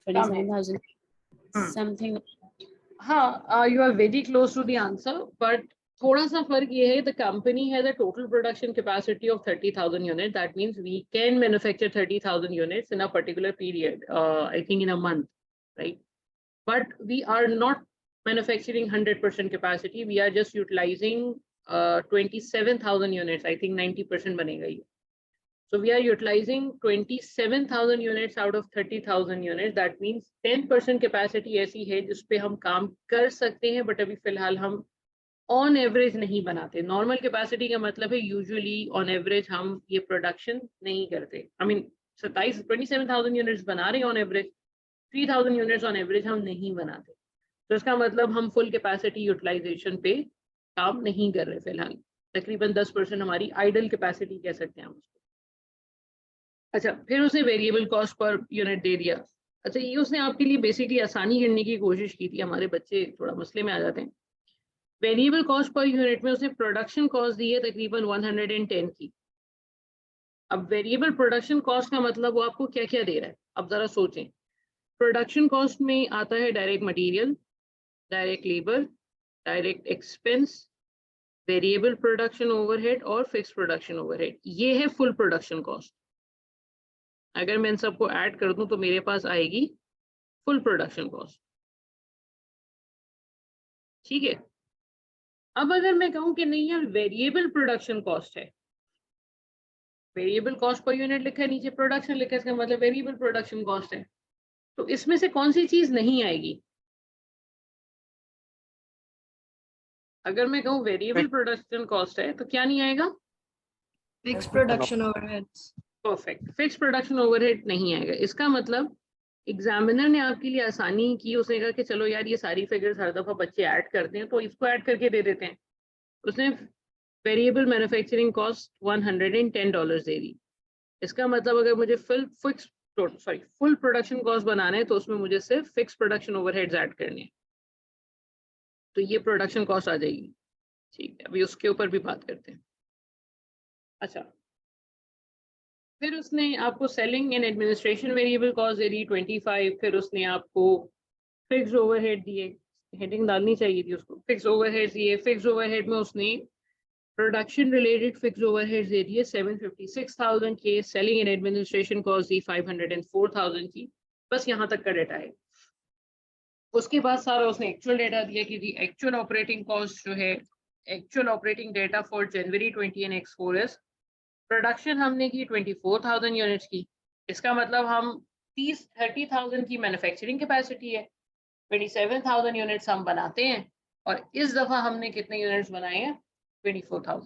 C: 27,000 something.
A: हाँ, you are very close to the answer, but थोड़ा सा फर्क ये है, the company has a total production capacity of 30,000 units. That means we can manufacture 30,000 units in a particular period, I think in a month, right? But we are not manufacturing 100% capacity. We are just utilizing 27,000 units. I think 90% बनेगा ये. So we are utilizing 27,000 units out of 30,000 units. That means 10% capacity ऐसी है जिस पे हम काम कर सकते हैं, but अभी फिलहाल हम on average नहीं बनाते. Normal capacity का मतलब है usually on average हम ये production नहीं करते. I mean 27,000 units बना रहे हैं on average, 3,000 units on average हम नहीं बनाते. तो इसका मतलब हम full capacity utilization पे काम नहीं कर रहे फिलहाल. तकरीबन 10% हमारी idle capacity कह सकते हैं हम उसको. अच्छा, फिर उसे वेरिएबल कॉस्ट पर यूनिट दे दिया. अच्छा, ये उसने आपके लिए बेसिकली आसानी करने की कोशिश की थी, हमारे बच्चे थोड़ा मसले में आ जाते हैं। वेरिएबल कॉस्ट पर यूनिट में उसने प्रोडक्शन कॉस्ट दी है तकरीबन 110 की। अब वेरिएबल प्रोडक्शन कॉस्ट का मतलब वो आपको क्या क्या दे रहा है, अब जरा सोचें। प्रोडक्शन कॉस्ट में आता है direct material, direct labour, direct expense, variable production overhead और फिक्स प्रोडक्शन ओवरहेड। ये है फुल प्रोडक्शन कॉस्ट। अगर मैं इन सबको ऐड कर दूं तो मेरे पास आएगी फुल प्रोडक्शन कॉस्ट। ठीक है, अब अगर मैं कहूं कि नहीं यार वेरिएबल प्रोडक्शन कॉस्ट है, वेरिएबल कॉस्ट पर यूनिट लिखा है, नीचे प्रोडक्शन लिखा है, इसका मतलब वेरिएबल प्रोडक्शन कॉस्ट है, तो इसमें से कौन सी चीज नहीं आएगी? अगर मैं कहूं वेरिएबल प्रोडक्शन कॉस्ट है तो क्या नहीं आएगा?
E: Fixed production overheads.
A: Perfect, fix production overhead नहीं आएगा। इसका मतलब एग्जामिनर ने आपके लिए आसानी की, उसने कहा कि चलो यार ये सारी फिगर्स हर दफा बच्चे ऐड करते हैं तो इसको ऐड करके दे देते हैं। उसने वेरिएबल मैन्युफैक्चरिंग कॉस्ट $110 दे दी। इसका मतलब अगर मुझे फुल प्रोडक्शन कॉस्ट बनाना है तो उसमें मुझे सिर्फ फिक्स प्रोडक्शन ओवरहेड्स ऐड करने हैं, तो ये प्रोडक्शन कॉस्ट आ जाएगी। ठीक है, अभी उसके ऊपर भी बात करते हैं। अच्छा, फिर उसने आपको selling and administration variable cost दे दी 25। फिर उसने आपको फिक्स ओवरहेड दिए, हेडिंग डालनी चाहिए थी उसको, फिक्स ओवरहेड दिए। फिक्स ओवरहेड में उसने प्रोडक्शन रिलेटेड फिक्स ओवरहेड दे दिए 756,000 के, सेलिंग एंड एडमिनिस्ट्रेशन कॉस्ट दी 504,000 की। बस यहाँ तक का डेटा है। उसके बाद सारा उसने एक्चुअल डेटा दिया कि जी एक्चुअल ऑपरेटिंग कॉस्ट जो है, actual operating data for January 20 and X4 is, production हमने की 24,000 यूनिट्स की। इसका मतलब हम 30,000 की मैन्युफैक्चरिंग कैपेसिटी है, 27,000 यूनिट्स हम बनाते हैं, और इस दफा हमने कितने यूनिट्स बनाए हैं? 24,000।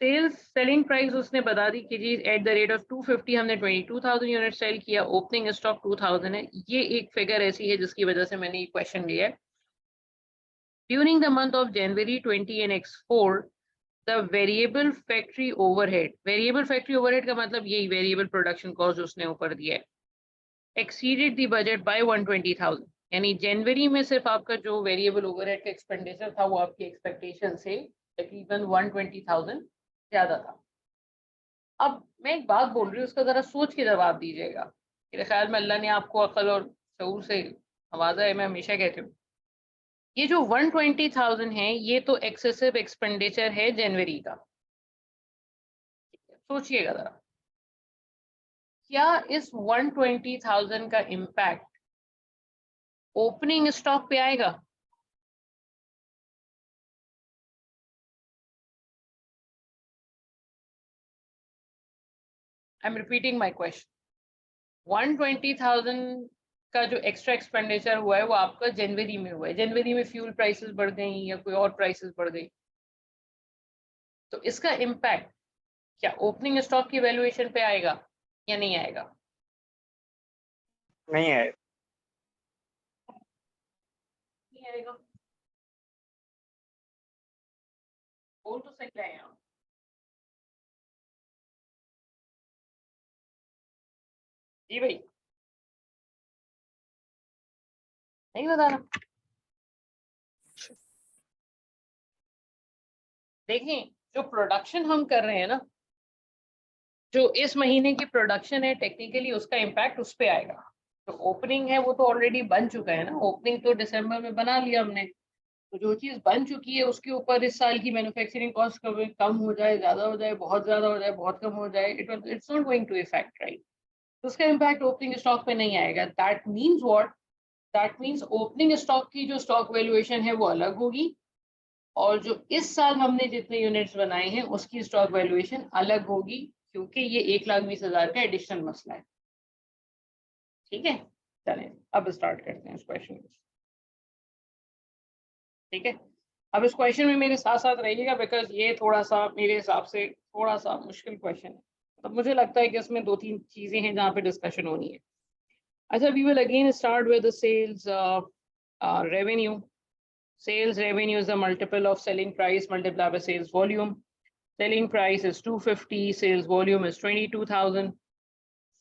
A: सेल्स सेलिंग प्राइस उसने बता दी कि जी एट द रेट ऑफ 250 हमने 22,000 यूनिट सेल किया, ओपनिंग स्टॉक 2,000 है। ये एक फिगर ऐसी है जिसकी वजह से मैंने ये क्वेश्चन लिया है। During the month of January 20 and X4 the variable factory overhead, variable factory overhead का मतलब यही वेरिएबल प्रोडक्शन कॉस्ट उसने ऊपर दिया है, एक्सीडेड द बजट बाय 120,000। यानी जनवरी में सिर्फ आपका जो वेरिएबल ओवरहेड का एक्सपेंडिचर था वो आपकी एक्सपेक्टेशन से तकरीबन 120,000 ज्यादा था। अब मैं एक बात बोल रही हूँ, उसका जरा सोच के जवाब दीजिएगा। मेरे ख्याल में अल्लाह ने आपको अक्ल और शऊर से नवाजा है, मैं हमेशा कहती हूँ। ये जो 120,000 है ये तो एक्सेसिव एक्सपेंडिचर है जनवरी का। सोचिएगा जरा, क्या इस 120,000 का इम्पैक्ट ओपनिंग स्टॉक पे आएगा? I am repeating my question. 120,000 का जो एक्स्ट्रा एक्सपेंडिचर हुआ है वो आपका जनवरी में हुआ है, जनवरी में फ्यूल प्राइसेस बढ़ गई या कोई और प्राइसेस बढ़ गई, तो इसका इम्पैक्ट क्या ओपनिंग स्टॉक की वैल्यूएशन पे आएगा या नहीं आएगा?
B: नहीं है।
A: नहीं आएगा। बोल तो सही रहे हैं आप। जी भाई, नहीं बताना। देखें, जो प्रोडक्शन हम कर रहे हैं ना, जो इस महीने की प्रोडक्शन है टेक्निकली उसका इम्पैक्ट उस पे आएगा। तो ओपनिंग है वो तो ऑलरेडी बन चुका है ना, ओपनिंग तो दिसंबर में बना लिया हमने, तो जो चीज बन चुकी है उसके ऊपर इस साल की मैन्युफैक्चरिंग कॉस्ट कम हो जाए, ज्यादा हो जाए, बहुत ज्यादा हो जाए, बहुत कम हो जाए, it's not going to effect, right? तो उसका इम्पैक्ट ओपनिंग स्टॉक पे नहीं आएगा। That means what? That means opening stock की जो स्टॉक वैल्यूएशन है वो अलग होगी, और जो इस साल हमने जितने यूनिट्स बनाए हैं उसकी स्टॉक वैल्यूएशन अलग होगी, क्योंकि ये 1,20,000 का एडिशनल मसला है। ठीक है, चलें अब स्टार्ट करते हैं इस क्वेश्चन को। ठीक है, अब इस क्वेश्चन में मेरे साथ साथ रहिएगा, बिकॉज ये थोड़ा सा मेरे हिसाब से थोड़ा सा मुश्किल क्वेश्चन है। तो मुझे लगता है कि इसमें 2-3 चीजें हैं जहाँ पे डिस्कशन होनी है। अच्छा, we will again start with the sales revenue. Sales revenue is a multiple of selling price multiplied by sales volume. Selling price is 250, sales volume is 22,000.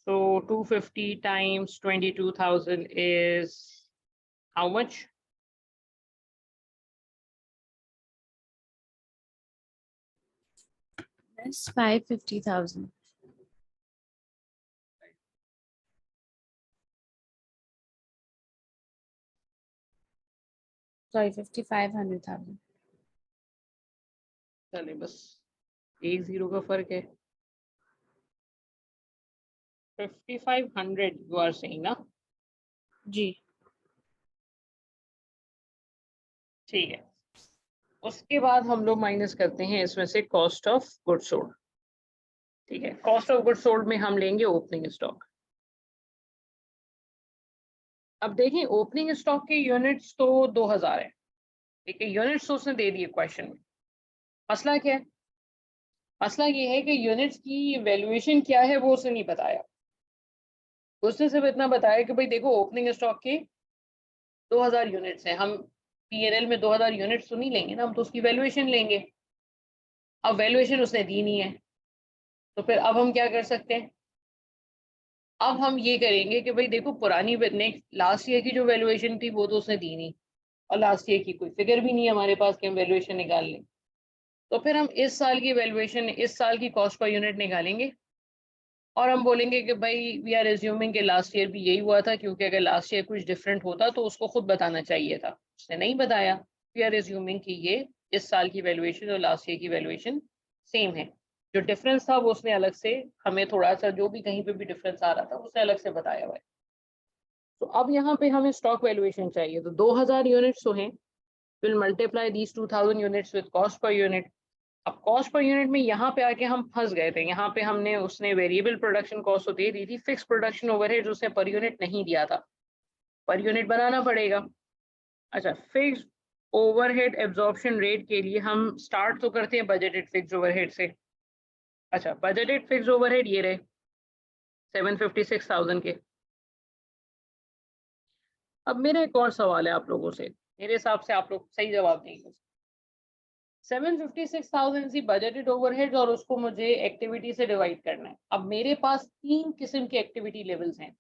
A: So 250 times 22,000 is how much?
C: That's 550,000. Sorry, 5,500,000.
A: चले बस एक zero का फर्क है. 5,500 you are saying ना?
C: जी.
A: ठीक है. उसके बाद हम लोग माइनस करते हैं इसमें से कॉस्ट ऑफ गुड्स सोल्ड. ठीक है, कॉस्ट ऑफ गुड्स सोल्ड में हम लेंगे ओपनिंग स्टॉक. अब देखें ओपनिंग स्टॉक के यूनिट्स तो 2000 है. ठीक है, यूनिट्स तो उसने दे दिए क्वेश्चन में. मसला क्या है? मसला ये है कि यूनिट्स की वैल्यूएशन क्या है वो उसने नहीं बताया. उसने सिर्फ इतना बताया कि भाई देखो ओपनिंग स्टॉक के 2000 यूनिट्स हैं. हम पीएनएल में 2000 यूनिट्स तो नहीं लेंगे ना, हम तो उसकी वैल्यूएशन लेंगे. अब वैल्यूएशन उसने दी नहीं है, तो फिर अब हम क्या कर सकते हैं? अब हम ये करेंगे कि भाई देखो पुरानी नेक्स्ट लास्ट ईयर की जो वैल्यूएशन थी वो तो उसने दी नहीं, और लास्ट ईयर की कोई फिगर भी नहीं है हमारे पास कि हम वैल्यूएशन निकाल लें. तो फिर हम इस साल की वैल्यूएशन, इस साल की कॉस्ट पर यूनिट निकालेंगे और हम बोलेंगे कि भाई वी आर एज्यूमिंग कि लास्ट ईयर भी यही हुआ था, क्योंकि अगर लास्ट ईयर कुछ डिफरेंट होता तो उसको खुद बताना चाहिए था, उसने नहीं बताया. वी आर एज्यूमिंग कि ये इस साल की वैल्यूएशन और लास्ट ईयर की वैल्यूएशन सेम है. जो डिफरेंस था वो उसने अलग से हमें थोड़ा सा, जो भी कहीं पे भी डिफरेंस आ रहा था उसने अलग से बताया हुआ है. तो अब यहाँ पे हमें स्टॉक वैल्यूएशन चाहिए. तो 2000 यूनिट्स तो हैं, will multiply these 2000 units with cost per unit. अब कॉस्ट पर यूनिट में यहाँ पे आके हम फंस गए थे. यहाँ पे हमने उसने वेरिएबल प्रोडक्शन कॉस्ट तो दे दी थी, फिक्स प्रोडक्शन ओवरहेड उसने पर यूनिट नहीं दिया था. पर यूनिट बनाना पड़ेगा. अच्छा, फिक्स ओवरहेड एब्जॉर्प्शन रेट के लिए हम स्टार्ट तो करते हैं बजटेड फिक्स ओवरहेड से. अच्छा, बजटेड फिक्स ओवरहेड ये रहे 756,000 के. अब मेरा एक और सवाल है आप लोगों से, मेरे हिसाब से आप लोग सही जवाब देंगे. 756,000 सी बजटेड ओवरहेड्स और उसको मुझे एक्टिविटी से डिवाइड करना है. अब मेरे पास 3 किस्म के एक्टिविटी लेवल्स हैं,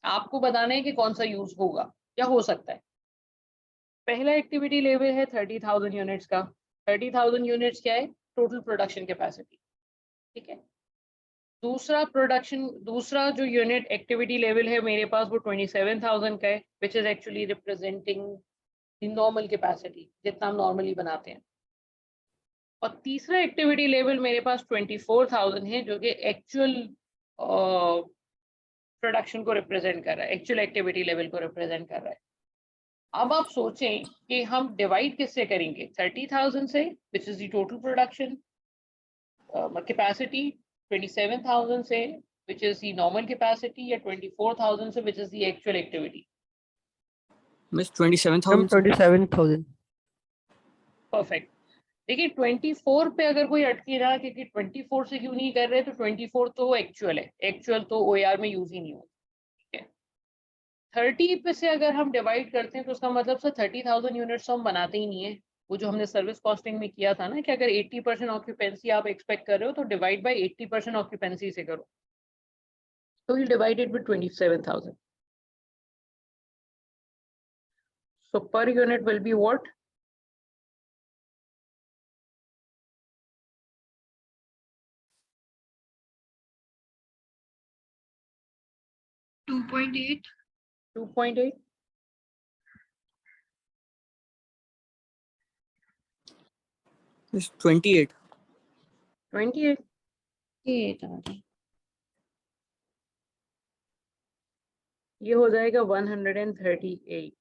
A: आपको बताना है कि कौन सा यूज होगा, क्या हो सकता है. पहला एक्टिविटी लेवल है 30,000 यूनिट्स का. 30,000 यूनिट्स क्या है? Total production capacity. ठीक है. दूसरा जो यूनिट एक्टिविटी लेवल है मेरे पास वो 27,000 का है, which is actually representing the normal capacity, जितना हम नॉर्मली बनाते हैं. और तीसरा एक्टिविटी लेवल मेरे पास 24,000 है, जो कि एक्चुअल प्रोडक्शन को रिप्रेजेंट कर रहा है, एक्चुअल एक्टिविटी लेवल को रिप्रेजेंट कर रहा है. अब आप सोचें कि हम डिवाइड किससे करेंगे? 30,000 से, which is the total production capacity, 27,000 से which is the normal capacity, या 24,000 से which is the actual activity.
D: Miss 27,000.
E: 27,000.
A: Perfect. देखिए 24 पे अगर कोई अटकी ना कि 24 से क्यों नहीं कर रहे, तो 24 तो एक्चुअल है, एक्चुअल तो ओआर में यूज ही नहीं होता. ठीक है. 30 पे से अगर हम डिवाइड करते हैं तो उसका मतलब सर 30,000 यूनिट्स हम बनाते ही नहीं है. वो जो हमने सर्विस कॉस्टिंग में किया था ना कि अगर 80% ऑक्यूपेंसी आप एक्सपेक्ट कर रहे हो तो डिवाइड बाय 80% ऑक्यूपेंसी से करो. तो you divided with 27,000. So per unit will be what?
E: 2.8.
A: 2.8.
D: Miss 28.
A: 28.
C: 8 आ रहा है.
A: ये हो जाएगा 138.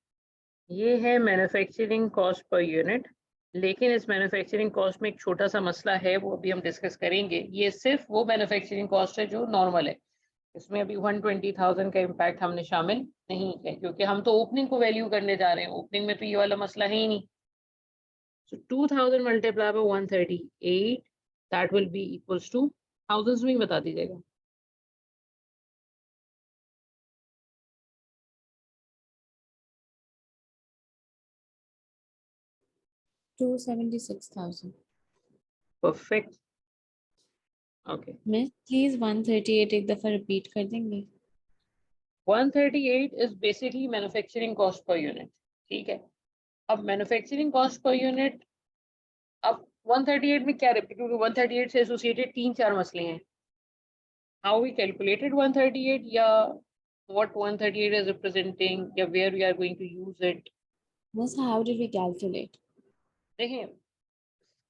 A: ये है मैन्युफैक्चरिंग कॉस्ट पर यूनिट. लेकिन इस मैन्युफैक्चरिंग कॉस्ट में एक छोटा सा मसला है, वो अभी हम डिस्कस करेंगे. ये सिर्फ वो मैन्युफैक्चरिंग कॉस्ट है जो नॉर्मल है, इसमें अभी 120,000 का इम्पैक्ट हमने शामिल नहीं है, क्योंकि हम तो ओपनिंग को वैल्यू करने जा रहे हैं. ओपनिंग में तो ये वाला मसला है ही नहीं. So 2000 multiply by 138, that will be equals to, thousands में ही बता दीजिएगा.
C: 276,000.
A: परफेक्ट. ओके
C: मिस प्लीज 138 एक दफा रिपीट कर देंगे?
A: 138 is basically manufacturing cost per unit, ठीक है। अब मैन्युफैक्चरिंग कॉस्ट पर यूनिट, अब 138 में क्या रिपीट, क्योंकि 138 से एसोसिएटेड 3-4 मसले हैं। हाउ वी कैलकुलेटेड 138, या what 138 is representing, या where we are going to use it।
C: Miss how did we calculate?
A: देखिए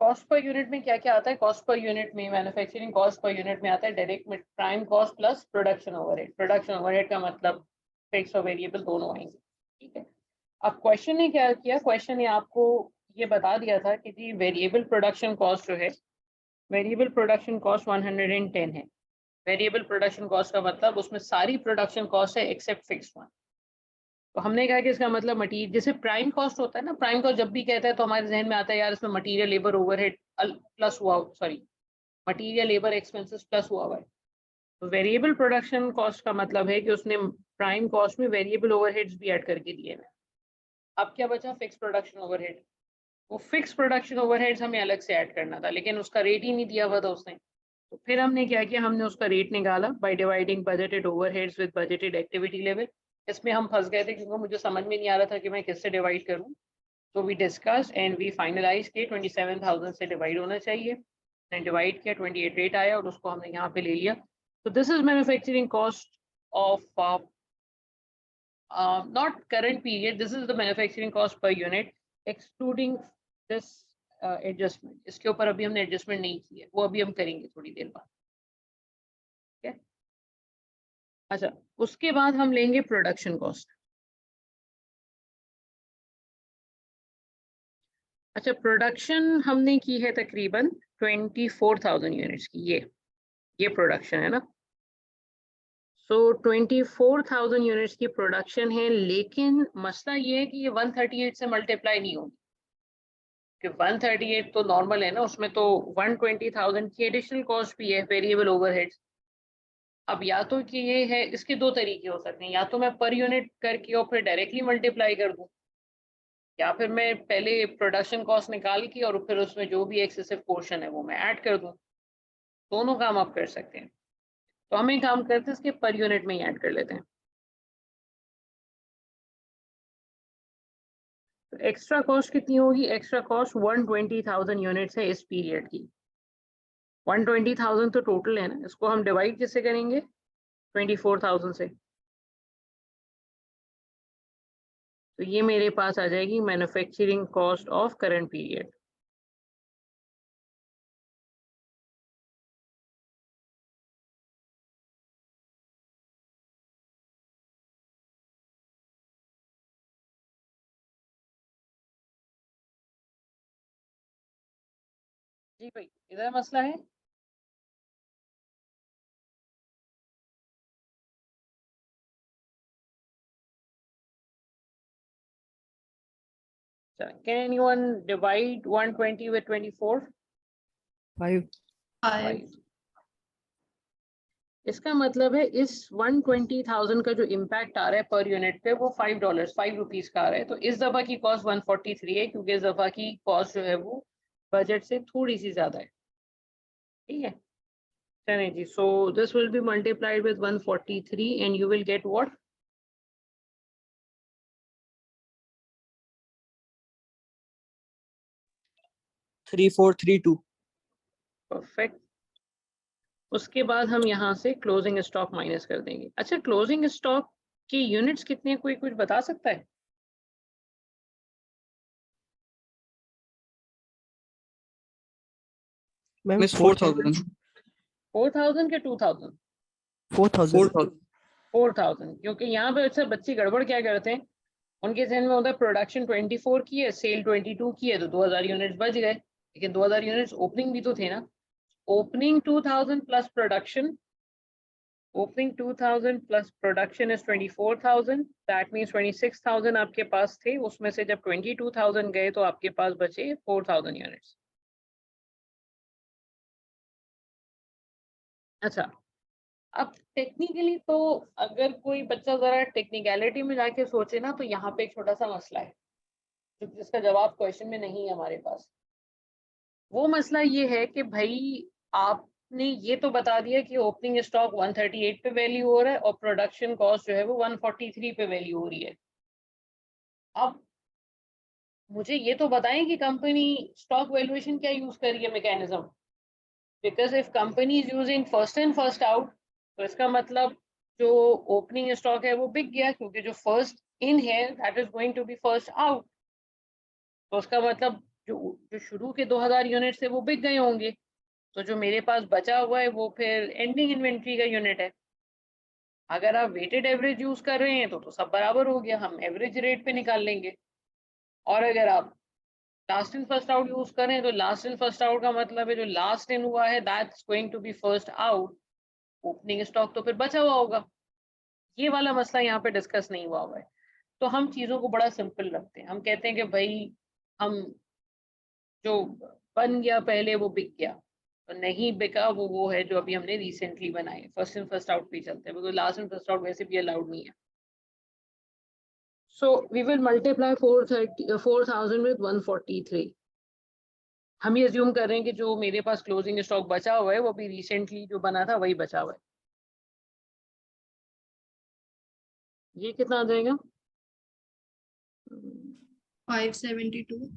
A: कॉस्ट पर यूनिट में क्या क्या आता है, कॉस्ट पर यूनिट में मैन्युफैक्चरिंग कॉस्ट पर यूनिट में आता है direct prime cost plus production overhead. Production overhead का मतलब फिक्स और वेरिएबल दोनों आएंगे, ठीक है। अब क्वेश्चन ने क्या किया, क्वेश्चन ने आपको ये बता दिया था कि जी वेरिएबल प्रोडक्शन कॉस्ट जो है, वेरिएबल प्रोडक्शन कॉस्ट 110 है। वेरिएबल प्रोडक्शन कॉस्ट का मतलब उसमें सारी प्रोडक्शन कॉस्ट है एक्सेप्ट फिक्स वन। तो हमने कहा कि इसका मतलब मटीरियल, जैसे प्राइम कॉस्ट होता है ना, प्राइम कॉस्ट जब भी कहता है तो हमारे जहन में आता है यार इसमें मटीरियल लेबर ओवरहेड प्लस हुआ, sorry material labour expenses plus हुआ है। तो वेरिएबल प्रोडक्शन कॉस्ट का मतलब है कि उसने प्राइम कॉस्ट में वेरिएबल ओवरहेड्स भी ऐड करके दिए हैं। अब क्या बचा, फिक्स प्रोडक्शन ओवरहेड। वो फिक्स प्रोडक्शन ओवरहेड्स हमें अलग से ऐड करना था, लेकिन उसका रेट ही नहीं दिया हुआ था उसने। तो फिर हमने क्या किया, हमने उसका रेट निकाला by dividing budgeted overheads with budgeted activity level. इसमें हम फंस गए थे क्योंकि मुझे समझ में नहीं आ रहा था कि मैं किससे डिवाइड करूं। तो we discuss and we finalize के 27,000 से डिवाइड होना चाहिए। मैंने डिवाइड किया, 28 रेट आया और उसको हमने यहाँ पे ले लिया। तो this is manufacturing cost of not current period, this is the manufacturing cost per unit excluding this adjustment। इसके ऊपर अभी हमने एडजस्टमेंट नहीं की है, वो अभी हम करेंगे थोड़ी देर बाद, ठीक है। अच्छा उसके बाद हम लेंगे प्रोडक्शन कॉस्ट। अच्छा प्रोडक्शन हमने की है तकरीबन 24,000 यूनिट्स की, ये प्रोडक्शन है ना। सो 24,000 यूनिट्स की प्रोडक्शन है, लेकिन मसला ये है कि ये 138 से मल्टीप्लाई नहीं होगी कि 138 तो नॉर्मल है ना, उसमें तो 120,000 की एडिशनल कॉस्ट भी है, वेरिएबल ओवरहेड्स। अब या तो कि ये है, इसके दो तरीके हो सकते हैं, या तो मैं पर यूनिट करके और फिर डायरेक्टली मल्टीप्लाई कर दूं, या फिर मैं पहले प्रोडक्शन कॉस्ट निकाल के और फिर उसमें जो भी एक्सेसिव पोर्शन है वो मैं ऐड कर दूं। दोनों काम आप कर सकते हैं। तो हम एक काम करते हैं, इसके पर यूनिट में ही ऐड कर लेते हैं। तो एक्स्ट्रा कॉस्ट कितनी होगी, एक्स्ट्रा कॉस्ट 120,000 यूनिट्स है इस पीरियड की। 120,000 तो टोटल है ना, इसको हम डिवाइड किससे करेंगे, 24,000 से। तो ये मेरे पास आ जाएगी manufacturing cost of current period. जी भाई इधर मसला है। Can anyone divide 120 with 24?
D: 5.
E: 5.
A: इसका मतलब है इस 120,000 का जो इम्पैक्ट आ रहा है पर यूनिट पे वो $5 ₹5 का आ रहा है। तो इस दफा की कॉस्ट 143 है, क्योंकि इस दफा की कॉस्ट जो है वो बजट से थोड़ी सी ज्यादा है, ठीक है। चलिए जी, so this will be multiplied with 143 and you will get what,
D: 3432.
A: Perfect. उसके बाद हम यहाँ से क्लोजिंग स्टॉक माइनस कर देंगे। अच्छा क्लोजिंग स्टॉक की यूनिट्स कितने, कोई कुछ बता सकता है?
D: Miss 4,000.
A: 4,000 के 2,000?
D: 4,000.
A: 4,000, क्योंकि यहाँ पे अच्छा बच्चे गड़बड़ क्या करते हैं, उनके जहन में होता है प्रोडक्शन 24 की है, सेल 22 की है, तो 2,000 यूनिट्स बच गए। लेकिन 2,000 यूनिट्स ओपनिंग भी तो थे ना। Opening 2,000 plus production, opening 2,000 plus production is 24,000, that means 26,000 आपके पास थे, उसमें से जब 22,000 गए तो आपके पास बचे 4,000 यूनिट्स। अच्छा अब टेक्निकली तो अगर कोई बच्चा जरा टेक्निकलिटी में जाके सोचे ना, तो यहाँ पे एक छोटा सा मसला है जिसका जवाब क्वेश्चन में नहीं है हमारे पास। वो मसला ये है कि भाई आप ने ये तो बता दिया कि ओपनिंग स्टॉक 138 पे वैल्यू हो रहा है और प्रोडक्शन कॉस्ट जो है वो 143 पे वैल्यू हो रही है। अब मुझे ये तो बताएं कि कंपनी स्टॉक वैल्यूएशन क्या यूज कर रही है mechanism, because if company is using first in first out तो इसका मतलब जो ओपनिंग स्टॉक है वो बिक गया, क्योंकि जो फर्स्ट इन है that is going to be first out. तो उसका मतलब जो जो शुरू के 2000 यूनिट थे वो बिक गए होंगे, तो जो मेरे पास बचा हुआ है वो फिर एंडिंग इन्वेंट्री का यूनिट है। अगर आप वेटेड एवरेज यूज कर रहे हैं तो सब बराबर हो गया, हम एवरेज रेट पे निकाल लेंगे। और अगर आप last in first out use करें तो लास्ट इन फर्स्ट आउट का मतलब है जो लास्ट इन हुआ है that's going to be first out, opening stock तो फिर बचा हुआ होगा। ये वाला मसला यहाँ पे डिस्कस नहीं हुआ है। तो हम चीजों को बड़ा सिंपल रखते हैं, हम कहते हैं कि भाई हम जो बन गया पहले वो बिक गया, तो नहीं बिका वो है जो अभी हमने रिसेंटली बनाए, फर्स्ट इन फर्स्ट आउट पे चलते हैं, because last in first out वैसे भी अलाउड नहीं है। So we will multiply 4000 with 143। हम ये अज्यूम कर रहे हैं कि जो मेरे पास क्लोजिंग स्टॉक बचा हुआ है वो भी रिसेंटली जो बना था वही बचा हुआ है। ये कितना आ जाएगा?
E: 572।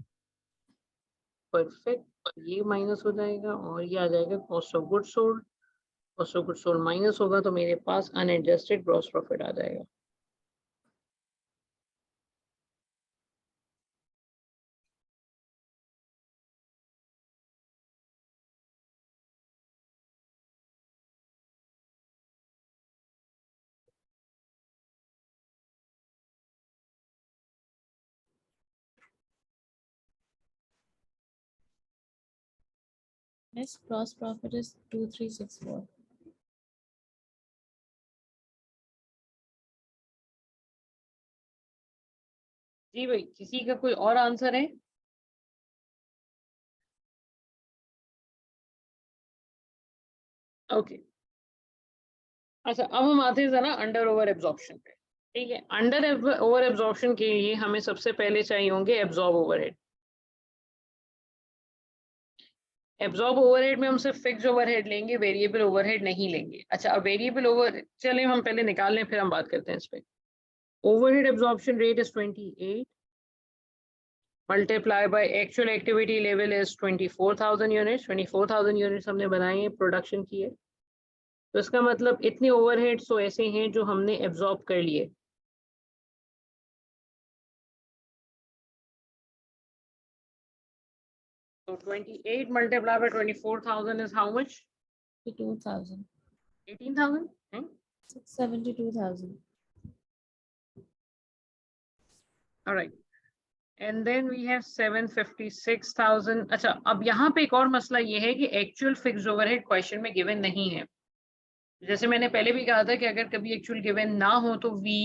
A: परफेक्ट, ये माइनस हो जाएगा और ये आ जाएगा cost of good sold. Cost of good sold minus होगा तो मेरे पास अनएडजस्टेड ग्रॉस प्रॉफिट आ जाएगा।
C: Yes, gross profit is 2364.
A: जी भाई, किसी का कोई और आंसर है? ओके अच्छा, अब हम आते हैं जरा अंडर ओवर एब्जॉर्प्शन पे। ठीक है, अंडर ओवर एब्जॉर्प्शन के लिए हमें सबसे पहले चाहिए होंगे एब्जॉर्ब ओवरहेड। एब्जॉर्ब ओवरहेड में हम सिर्फ फिक्स ओवरहेड लेंगे, वेरिएबल ओवरहेड नहीं लेंगे। अच्छा, अब वेरिएबल ओवर चलिए हम पहले निकाल लें फिर हम बात करते हैं इस पे। Overhead absorption rate is 28 multiply by actual activity level is 24,000 units. 24,000 units हमने बनाए हैं, प्रोडक्शन की है, तो इसका मतलब इतने ओवरहेड्स तो ऐसे हैं जो हमने एब्जॉर्ब कर लिए। So 28 multiplied by 24,000 is how much?
C: 2,000.
A: 18,000?
C: 672,000.
A: All right. And then we have 756,000. अच्छा, अब यहाँ पे एक और मसला ये है कि एक्चुअल फिक्स्ड ओवरहेड क्वेश्चन में गिवन नहीं है। जैसे मैंने पहले भी कहा था कि अगर कभी एक्चुअल गिवन ना हो तो वी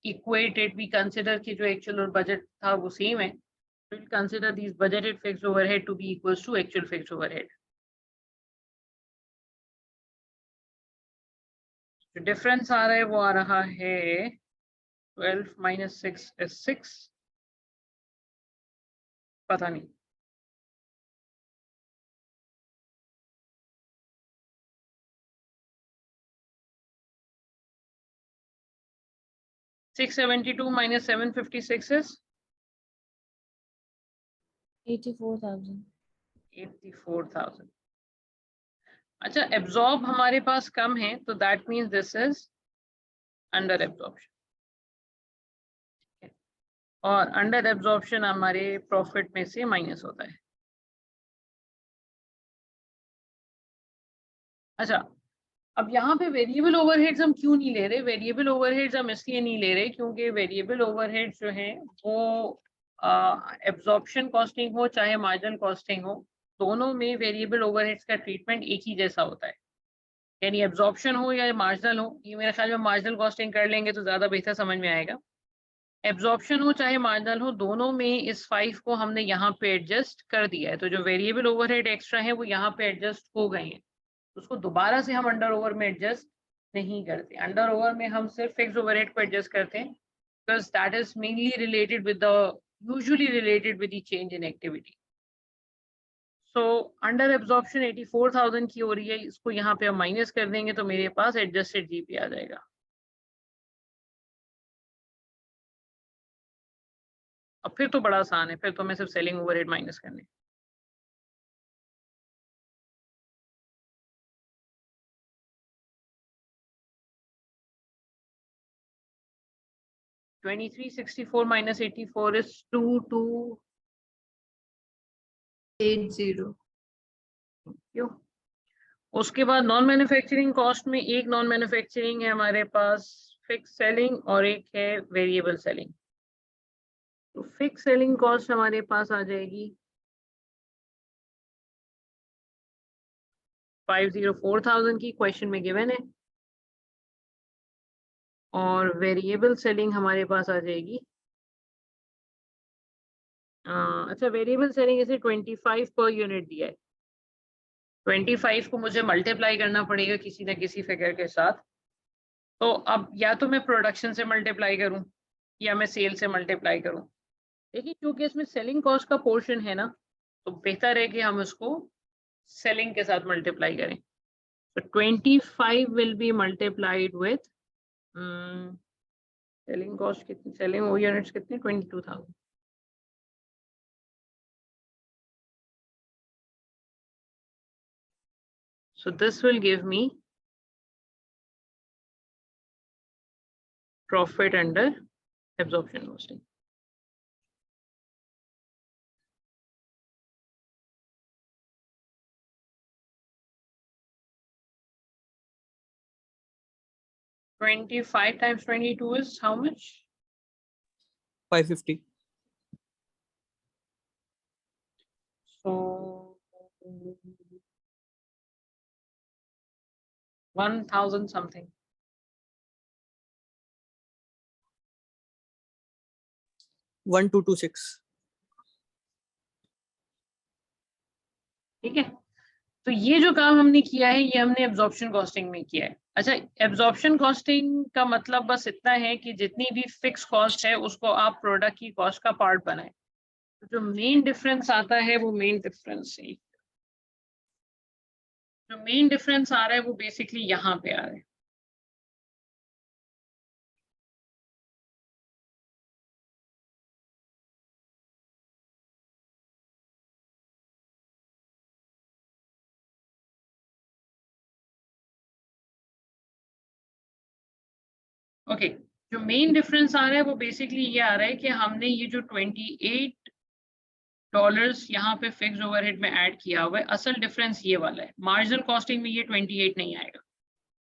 A: इक्वेटेड, वी कंसिडर कि जो एक्चुअल और बजट था वो सेम है, तो we'll consider these budgeted fixed overhead to be equals to actual fixed overhead. जो डिफरेंस आ रहा है वो आ रहा है 12 minus 6 is 6, पता नहीं। $672 minus 756 is
C: 84,000.
A: 84,000। अच्छा, एब्जॉर्ब हमारे पास कम है तो that means this is under absorption, और अंडर एब्जॉर्प्शन हमारे प्रॉफिट में से माइनस होता है। अच्छा, अब यहाँ पे वेरिएबल ओवरहेड्स हम क्यों नहीं ले रहे? वेरिएबल ओवरहेड्स हम इसलिए नहीं ले रहे क्योंकि वेरिएबल ओवरहेड्स जो हैं वो एब्जॉर्प्शन कॉस्टिंग हो चाहे मार्जिनल कॉस्टिंग हो, दोनों में वेरिएबल ओवरहेड्स का ट्रीटमेंट एक ही जैसा होता है। यानी एब्जॉर्प्शन हो या मार्जिनल हो, ये मेरे ख्याल में मार्जिनल कॉस्टिंग कर लेंगे तो ज़्यादा बेहतर समझ में आएगा। एब्जॉर्प्शन हो चाहे मार्जिनल हो, दोनों में इस 5 को हमने यहाँ पे एडजस्ट कर दिया है, तो जो वेरिएबल ओवरहेड एक्स्ट्रा है वो यहाँ पे एडजस्ट हो गए हैं, उसको दोबारा से हम अंडर ओवर में एडजस्ट नहीं करते। अंडर ओवर में हम सिर्फ फिक्स ओवरहेड को एडजस्ट करते हैं, because that is mainly related with the usually related with the change in activity. So under absorption 84,000 की हो रही है, इसको यहाँ पे हम माइनस कर देंगे तो मेरे पास एडजस्टेड जीपी आ जाएगा। अब फिर तो बड़ा आसान है, फिर तो मैं सिर्फ सेलिंग ओवरहेड माइनस करने। $2364 minus 84 is 2280।
E: 80।
A: क्यों? उसके बाद नॉन मैन्युफैक्चरिंग कॉस्ट में एक नॉन मैन्युफैक्चरिंग है हमारे पास फिक्स सेलिंग और एक है वेरिएबल सेलिंग। तो फिक्स सेलिंग कॉस्ट हमारे पास आ जाएगी 504,000 की, क्वेश्चन में गिवन है। और वेरिएबल सेलिंग हमारे पास आ जाएगी अच्छा वेरिएबल सेलिंग इसे 25 पर यूनिट दिया है। 25 को मुझे मल्टीप्लाई करना पड़ेगा किसी ना किसी फिगर के साथ। तो अब या तो मैं प्रोडक्शन से मल्टीप्लाई करूं या मैं सेल से मल्टीप्लाई करूं। देखिए क्योंकि इसमें सेलिंग कॉस्ट का पोर्शन है ना, तो बेहतर है कि हम इसको सेलिंग के साथ मल्टीप्लाई करें। तो 25 will be multiplied with selling cost कितनी, सेलिंग यूनिट्स कितनी, 22,000। So this will give me profit under absorption costing. $25 times 22 is how much?
D: 550.
A: So 1,000 something.
D: One two two six.
A: ठीक है, तो ये जो काम हमने किया है ये हमने एब्जॉर्प्शन कॉस्टिंग में किया है। अच्छा एब्जॉर्प्शन कॉस्टिंग का मतलब बस इतना है कि जितनी भी फिक्स कॉस्ट है उसको आप प्रोडक्ट की कॉस्ट का पार्ट बनाएं। तो जो मेन डिफरेंस आता है वो मेन डिफरेंस है, जो मेन डिफरेंस आ रहा है वो बेसिकली यहाँ पे आ रहा है। ओके जो मेन डिफरेंस आ रहा है वो बेसिकली ये आ रहा है कि हमने ये जो $28 यहाँ पे फिक्स ओवरहेड में ऐड किया हुआ है, असल डिफरेंस ये वाला है। मार्जिनल कॉस्टिंग में ये 28 नहीं आएगा,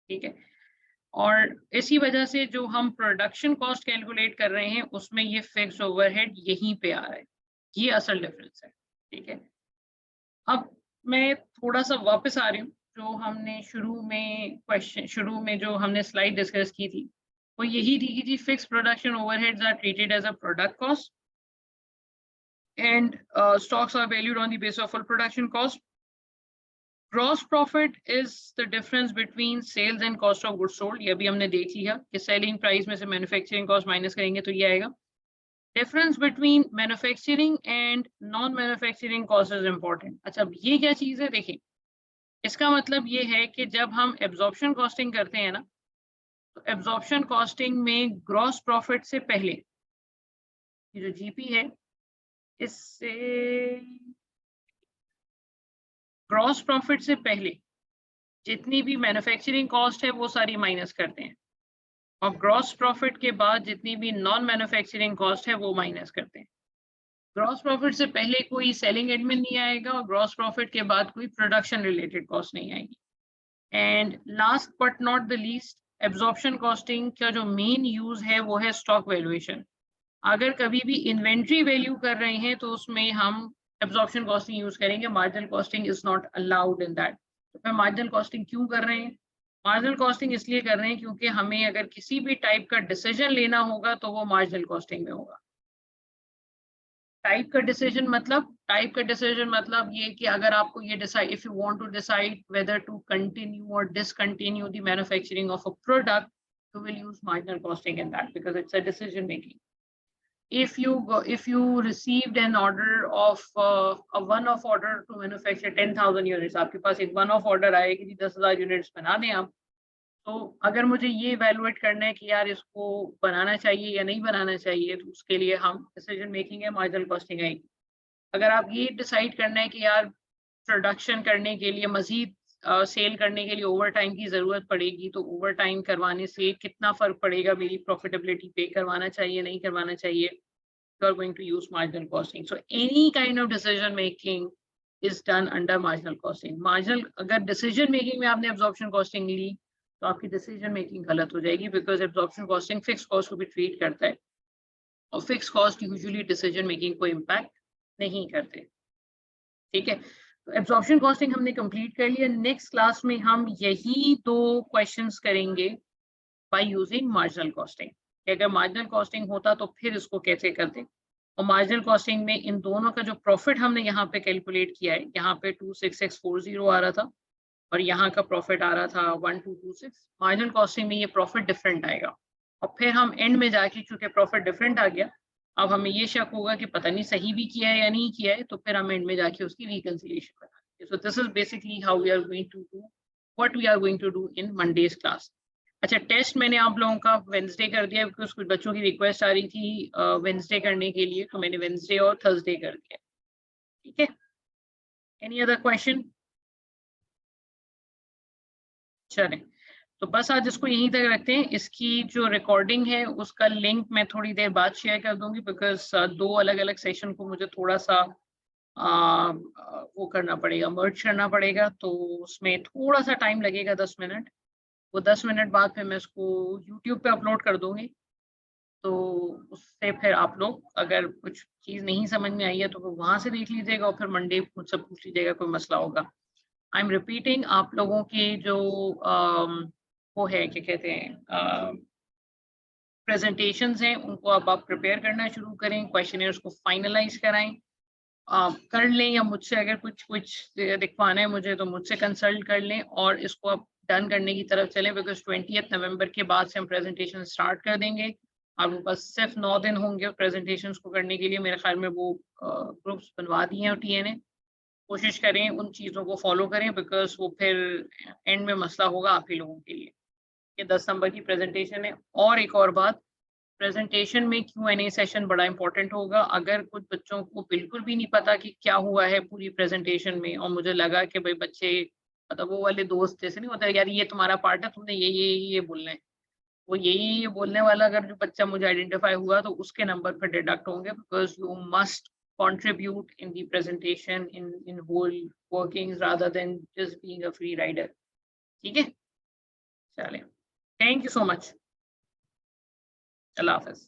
A: ठीक है। और इसी वजह से जो हम प्रोडक्शन कॉस्ट कैलकुलेट कर रहे हैं उसमें ये फिक्स ओवरहेड यहीं पे आ रहा है, ये असल डिफरेंस है, ठीक है। अब मैं थोड़ा सा वापस आ रही हूँ, जो हमने शुरू में जो हमने स्लाइड डिस्कस की थी वो यही थी कि जी fix production overheads are treated as a product cost and stocks are valued on the basis of full production cost. Gross profit is the difference between sales and cost of goods sold. ये भी हमने देख लिया कि selling price में से manufacturing cost minus करेंगे तो ये आएगा। Difference between manufacturing and non manufacturing cost is important. अच्छा अब ये क्या चीज है, देखिए इसका मतलब ये है कि जब हम एब्जॉर्प्शन कॉस्टिंग करते हैं ना, तो एब्जॉर्प्शन कॉस्टिंग में ग्रॉस प्रॉफिट से पहले ये जो जीपी है इससे ग्रॉस प्रॉफिट से पहले जितनी भी मैन्युफैक्चरिंग कॉस्ट है वो सारी माइनस करते हैं, और ग्रॉस प्रॉफिट के बाद जितनी भी नॉन मैन्युफैक्चरिंग कॉस्ट है वो माइनस करते हैं। ग्रॉस प्रॉफिट से पहले कोई सेलिंग एडमिन नहीं आएगा और ग्रॉस प्रॉफिट के बाद कोई प्रोडक्शन रिलेटेड कॉस्ट नहीं आएगी। And last but not the least, absorption costing का जो मेन यूज है वो है स्टॉक वैल्यूएशन। अगर कभी भी इन्वेंट्री वैल्यू कर रहे हैं तो उसमें हम एब्जॉर्प्शन कॉस्टिंग यूज करेंगे, marginal costing is not allowed in that. तो फिर मार्जिनल कॉस्टिंग क्यों कर रहे हैं? मार्जिनल कॉस्टिंग इसलिए कर रहे हैं क्योंकि हमें अगर किसी भी टाइप का डिसीजन लेना होगा तो वो मार्जिनल कॉस्टिंग में होगा। टाइप का डिसीजन मतलब ये कि अगर आपको ये decide, if you want to decide whether to continue और discontinue the manufacturing of a product, you will use marginal costing in that because it's a decision making. if you received an order of a one-off order to manufacture 10,000 units, आपके पास एक one-off order आए कि 10,000 units बना दें आप, तो अगर मुझे ये evaluate करना है कि यार इसको बनाना चाहिए या नहीं बनाना चाहिए, तो उसके लिए हम decision making है marginal costing आएगी। अगर आप ये decide करना है कि यार प्रोडक्शन करने के लिए मजीद सेल करने के लिए ओवर टाइम की जरूरत पड़ेगी, तो ओवर टाइम करवाने से कितना फर्क पड़ेगा, मेरी प्रॉफिटेबिलिटी पे करवाना चाहिए नहीं करवाना चाहिए, you are going to use marginal costing. So any kind of decision making is done under marginal costing. Marginal, अगर डिसीजन मेकिंग में आपने एब्जॉर्प्शन कॉस्टिंग ली तो आपकी डिसीजन मेकिंग गलत हो जाएगी, because absorption costing fix cost को भी ट्रीट करता है और fix cost usually decision making को इम्पैक्ट नहीं करते। ठीक है, तो एब्जॉर्प्शन कॉस्टिंग हमने कंप्लीट कर लिया। नेक्स्ट क्लास में हम यही दो क्वेश्चंस करेंगे बाय यूजिंग मार्जिनल कॉस्टिंग। अगर मार्जिनल कॉस्टिंग होता तो फिर इसको कैसे करते, और मार्जिनल कॉस्टिंग में इन दोनों का जो प्रॉफिट हमने यहाँ पे कैलकुलेट किया है, यहाँ पे 26640 आ रहा था और यहाँ का प्रॉफिट आ रहा था 1226। मार्जिनल कॉस्टिंग में ये प्रॉफिट डिफरेंट आएगा और फिर हम एंड में जाके चूंकि प्रॉफिट डिफरेंट आ गया, अब हमें ये शक होगा कि पता नहीं सही भी किया है या नहीं किया है, तो फिर हम एंड में जाके उसकी रिकंसिलिएशन बनाएंगे। So this is basically how we are going to do what we are going to do in Monday's class. अच्छा, टेस्ट मैंने आप लोगों का वेंसडे कर दिया बिकॉज कुछ बच्चों की रिक्वेस्ट आ रही थी वेंसडे करने के लिए, तो मैंने वेंसडे और थर्सडे कर दिया। ठीक है, एनी अदर क्वेश्चन? चलें, तो बस आज इसको यहीं तक रखते हैं। इसकी जो रिकॉर्डिंग है उसका लिंक मैं थोड़ी देर बाद शेयर कर दूंगी, बिकॉज दो अलग अलग सेशन को मुझे थोड़ा सा वो करना पड़ेगा, मर्ज करना पड़ेगा, तो उसमें थोड़ा सा टाइम लगेगा 10 मिनट। वो 10 मिनट बाद फिर मैं इसको YouTube पे अपलोड कर दूंगी, तो उससे फिर आप लोग अगर कुछ चीज़ नहीं समझ में आई है तो वहाँ से देख लीजिएगा और फिर मंडे मुझसे पूछ लीजिएगा कोई मसला होगा। आई एम रिपीटिंग, आप लोगों की जो वो है क्या कहते हैं प्रेजेंटेशंस हैं, उनको अब आप प्रिपेयर करना शुरू करें, क्वेश्चनर्स को फाइनलाइज कराएं, कर लें, या मुझसे अगर कुछ दिखवाना है मुझे तो मुझसे कंसल्ट कर लें और इसको आप डन करने की तरफ चलें, बिकॉज 20 नवंबर के बाद से हम प्रेजेंटेशन स्टार्ट कर देंगे। आपके पास सिर्फ 9 दिन होंगे प्रेजेंटेशंस को करने के लिए। मेरे ख्याल में वो ग्रुप्स बनवा दिए हैं और टीए ने। कोशिश करें उन चीज़ों को फॉलो करें, बिकॉज वो फिर एंड में मसला होगा आप ही लोगों के लिए। ये 10 नंबर की प्रेजेंटेशन है। और एक और बात, प्रेजेंटेशन में Q&A सेशन बड़ा इंपॉर्टेंट होगा। अगर कुछ बच्चों को बिल्कुल भी नहीं पता कि क्या हुआ है पूरी प्रेजेंटेशन में, और मुझे लगा कि भाई बच्चे मतलब वो वाले दोस्त जैसे नहीं होता यार ये तुम्हारा पार्ट है, तुमने ये बोलना है, वो ये बोलने वाला अगर जो बच्चा मुझे आइडेंटिफाई हुआ तो उसके नंबर पर डिडक्ट होंगे, because you must contribute in the presentation in whole workings rather than just being a free rider. ठीक है, चलें, thank you so much. अल्लाह हाफ़िज़।